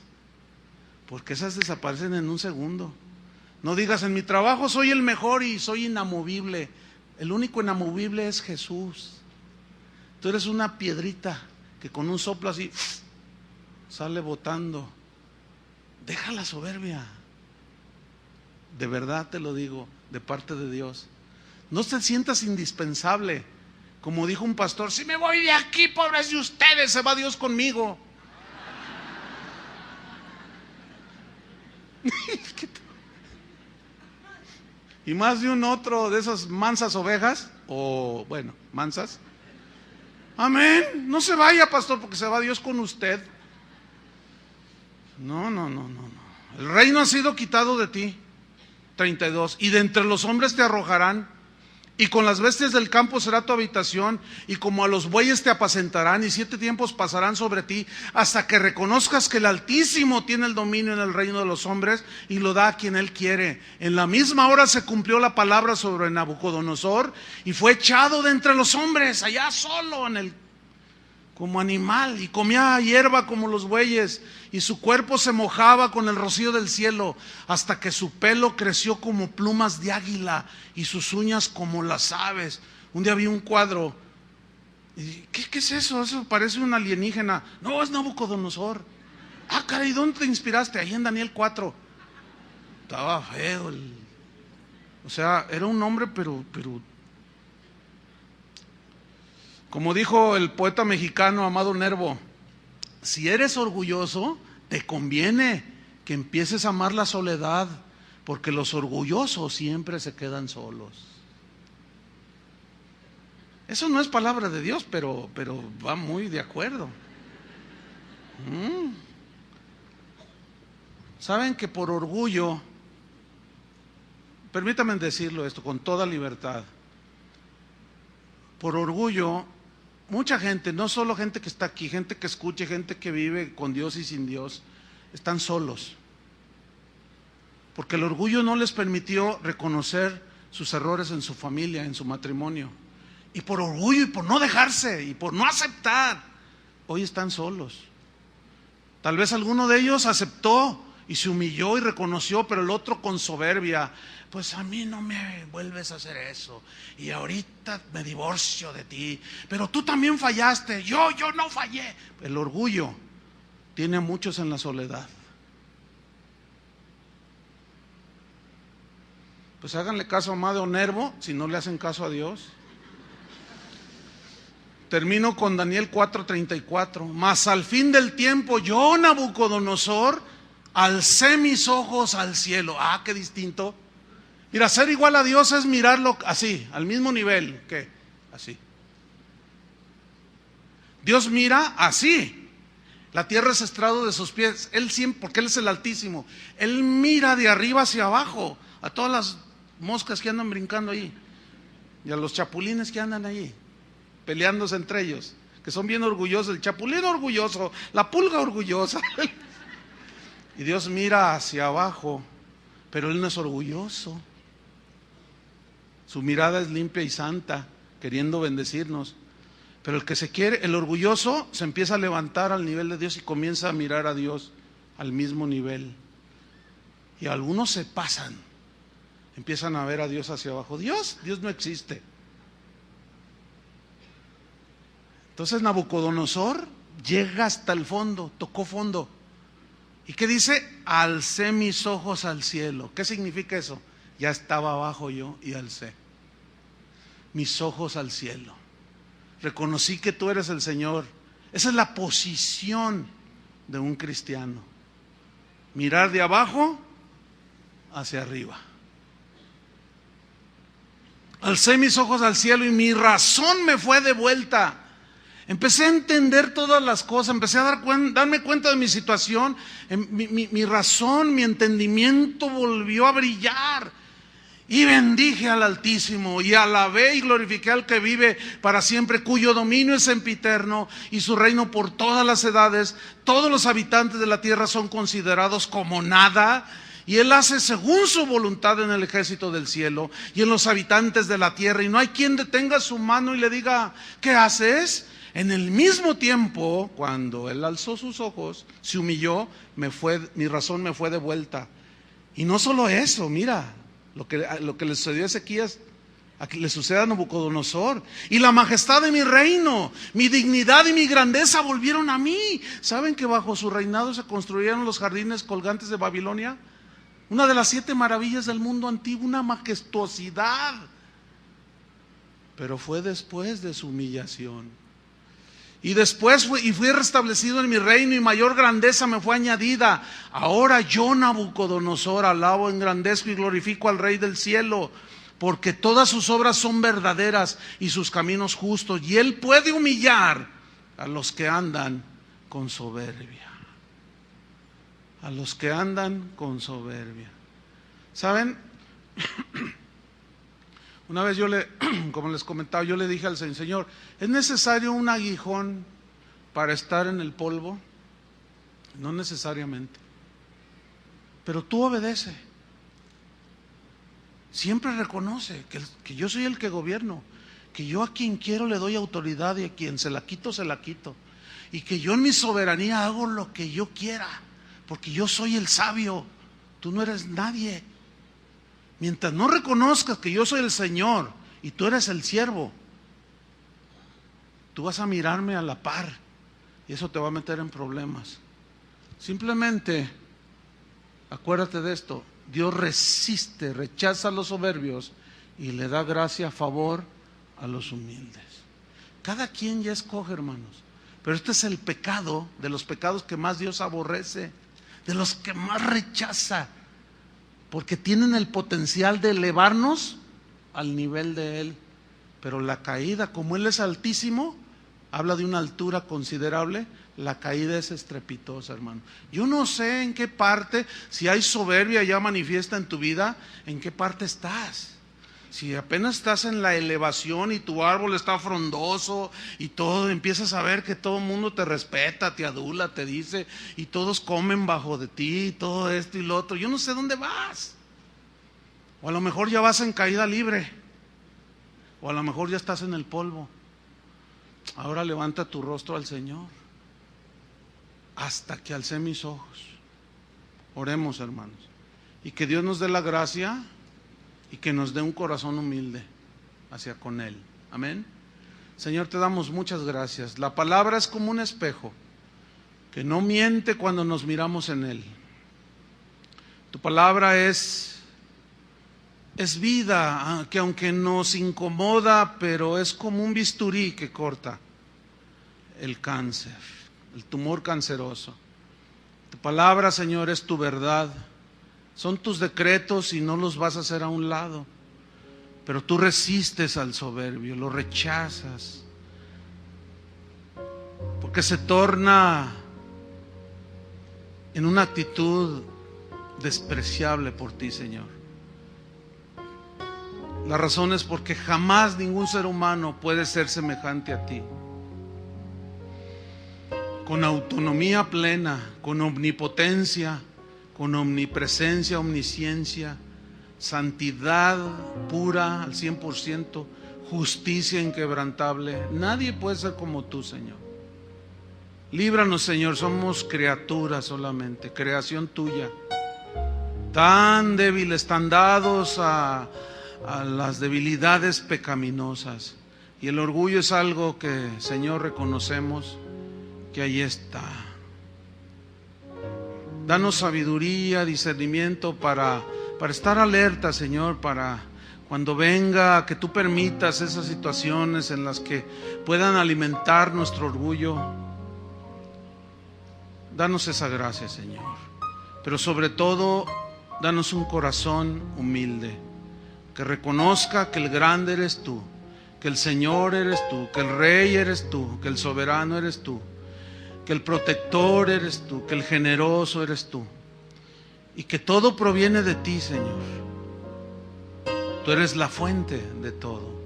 porque esas desaparecen en un segundo. No digas, en mi trabajo soy el mejor y soy inamovible. El único inamovible es Jesús. Tú eres una piedrita que con un soplo así sale botando. Deja la soberbia. De verdad te lo digo, de parte de Dios. No te sientas indispensable. Como dijo un pastor, si me voy de aquí, pobres de ustedes, se va Dios conmigo. Y más de un otro de esas mansas ovejas, o bueno, mansas. Amén. No se vaya, pastor, porque se va Dios con usted. No. El reino ha sido quitado de ti. 32. Y de entre los hombres te arrojarán, y con las bestias del campo será tu habitación, y como a los bueyes te apacentarán, y 7 tiempos pasarán sobre ti, hasta que reconozcas que el Altísimo tiene el dominio en el reino de los hombres, y lo da a quien Él quiere. En la misma hora se cumplió la palabra sobre Nabucodonosor, y fue echado de entre los hombres, allá solo como animal, y comía hierba como los bueyes, y su cuerpo se mojaba con el rocío del cielo, hasta que su pelo creció como plumas de águila, y sus uñas como las aves. Un día vi un cuadro, y ¿qué es eso? Eso parece un alienígena. No, es Nabucodonosor. Ah, caray, ¿dónde te inspiraste? Ahí en Daniel 4. Estaba feo. O sea, era un hombre, pero como dijo el poeta mexicano Amado Nervo, si eres orgulloso, te conviene que empieces a amar la soledad, porque los orgullosos siempre se quedan solos. Eso no es palabra de Dios, pero va muy de acuerdo. Saben que por orgullo, permítanme decirlo esto con toda libertad, por orgullo, mucha gente, no solo gente que está aquí, gente que escuche, gente que vive con Dios y sin Dios, están solos. Porque el orgullo no les permitió reconocer sus errores en su familia, en su matrimonio. Y por orgullo y por no dejarse y por no aceptar, hoy están solos. Tal vez alguno de ellos aceptó y se humilló y reconoció, pero el otro con soberbia, pues a mí no me vuelves a hacer eso, y ahorita me divorcio de ti, pero tú también fallaste, yo no fallé. El orgullo tiene a muchos en la soledad. Pues háganle caso a Amado Nervo, si no le hacen caso a Dios. Termino con Daniel 4:34. Mas al fin del tiempo, yo, Nabucodonosor, alcé mis ojos al cielo. Ah, qué distinto. Mira, ser igual a Dios es mirarlo así, al mismo nivel. ¿Qué? Así. Dios mira así. La tierra es estrado de sus pies. Él siempre, porque Él es el Altísimo. Él mira de arriba hacia abajo a todas las moscas que andan brincando ahí, y a los chapulines que andan ahí, peleándose entre ellos, que son bien orgullosos. El chapulín orgulloso, la pulga orgullosa. Y Dios mira hacia abajo, pero Él no es orgulloso. Su mirada es limpia y santa, queriendo bendecirnos. Pero el orgulloso se empieza a levantar al nivel de Dios y comienza a mirar a Dios al mismo nivel. Y algunos se pasan, empiezan a ver a Dios hacia abajo. Dios no existe. Entonces Nabucodonosor llega hasta el fondo, tocó fondo. ¿Y qué dice? Alcé mis ojos al cielo. ¿Qué significa eso? Ya estaba abajo yo y alcé mis ojos al cielo. Reconocí que tú eres el Señor. Esa es la posición de un cristiano. Mirar de abajo hacia arriba. Alcé mis ojos al cielo y mi razón me fue de vuelta. Empecé a entender todas las cosas, empecé a darme cuenta de mi situación. Mi razón, mi entendimiento volvió a brillar. Y bendije al Altísimo, y alabé y glorifiqué al que vive para siempre, cuyo dominio es sempiterno, y su reino por todas las edades. Todos los habitantes de la tierra son considerados como nada, y Él hace según su voluntad en el ejército del cielo y en los habitantes de la tierra, y no hay quien detenga su mano y le diga, ¿qué haces? En el mismo tiempo, cuando Él alzó sus ojos, se humilló, mi razón me fue de vuelta. Y no solo eso, mira, lo que le sucedió a Ezequías, le sucede a Nabucodonosor. Y la majestad de mi reino, mi dignidad y mi grandeza volvieron a mí. ¿Saben que bajo su reinado se construyeron los jardines colgantes de Babilonia? Una de las 7 maravillas del mundo antiguo, una majestuosidad. Pero fue después de su humillación. Y después fui restablecido en mi reino, y mayor grandeza me fue añadida. Ahora yo, Nabucodonosor, alabo, engrandezco y glorifico al Rey del cielo, porque todas sus obras son verdaderas y sus caminos justos, y Él puede humillar a los que andan con soberbia. A los que andan con soberbia. ¿Saben? Una vez como les comentaba, yo le dije al Señor, ¿es necesario un aguijón para estar en el polvo? No necesariamente. Pero tú obedece. Siempre reconoce que yo soy el que gobierno, que yo a quien quiero le doy autoridad y a quien se la quito, y que yo en mi soberanía hago lo que yo quiera, porque yo soy el sabio, tú no eres nadie. Mientras no reconozcas que yo soy el Señor y tú eres el siervo, tú vas a mirarme a la par y eso te va a meter en problemas. Simplemente acuérdate de esto: Dios rechaza a los soberbios y le da gracia, favor a los humildes. Cada quien ya escoge, hermanos, pero este es el pecado, de los pecados que más Dios aborrece, de los que más rechaza, porque tienen el potencial de elevarnos al nivel de Él. Pero la caída, como Él es altísimo, habla de una altura considerable, la caída es estrepitosa, hermano. Yo no sé en qué parte, si hay soberbia ya manifiesta en tu vida, en qué parte estás. Si apenas estás en la elevación y tu árbol está frondoso y todo, empiezas a ver que todo el mundo te respeta, te adula, te dice, y todos comen bajo de ti, y todo esto y lo otro. Yo no sé dónde vas. O a lo mejor ya vas en caída libre, o a lo mejor ya estás en el polvo. Ahora levanta tu rostro al Señor. Hasta que alcé mis ojos. Oremos, hermanos, y que Dios nos dé la gracia y que nos dé un corazón humilde hacia con Él. Amén. Señor, te damos muchas gracias. La palabra es como un espejo que no miente cuando nos miramos en Él. Tu palabra es vida, que aunque nos incomoda, pero es como un bisturí que corta el cáncer, el tumor canceroso. Tu palabra, Señor, es tu verdad. Son tus decretos y no los vas a hacer a un lado. Pero tú resistes al soberbio, lo rechazas, porque se torna en una actitud despreciable por ti, Señor. La razón es porque jamás ningún ser humano puede ser semejante a ti. Con autonomía plena, con omnipotencia, con omnipresencia, omnisciencia, santidad pura al 100%, justicia inquebrantable. Nadie puede ser como tú, Señor. Líbranos, Señor, somos criaturas solamente, creación tuya. Tan débiles, tan dados a las debilidades pecaminosas. Y el orgullo es algo que, Señor, reconocemos que ahí está. Danos sabiduría, discernimiento para estar alerta, Señor, para cuando venga, que tú permitas esas situaciones en las que puedan alimentar nuestro orgullo. Danos esa gracia, Señor. Pero sobre todo, danos un corazón humilde, que reconozca que el grande eres tú, que el Señor eres tú, que el Rey eres tú, que el soberano eres tú, que el protector eres tú, que el generoso eres tú, y que todo proviene de ti, Señor. Tú eres la fuente de todo.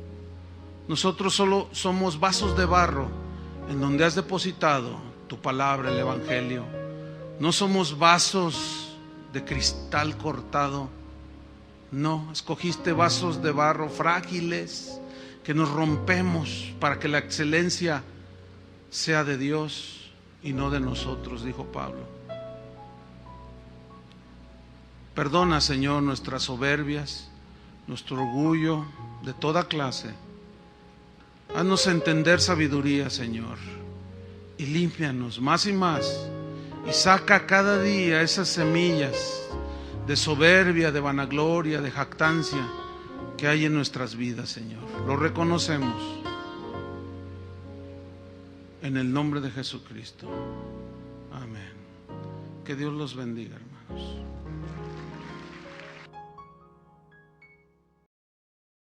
Nosotros solo somos vasos de barro en donde has depositado tu palabra, el Evangelio. No somos vasos de cristal cortado. No, escogiste vasos de barro frágiles que nos rompemos para que la excelencia sea de Dios y no de nosotros, dijo Pablo. Perdona, Señor, nuestras soberbias, nuestro orgullo de toda clase. Haznos entender sabiduría, Señor, y límpianos más y más, y saca cada día esas semillas de soberbia, de vanagloria, de jactancia que hay en nuestras vidas, Señor. Lo reconocemos en el nombre de Jesucristo. Amén. Que Dios los bendiga, hermanos.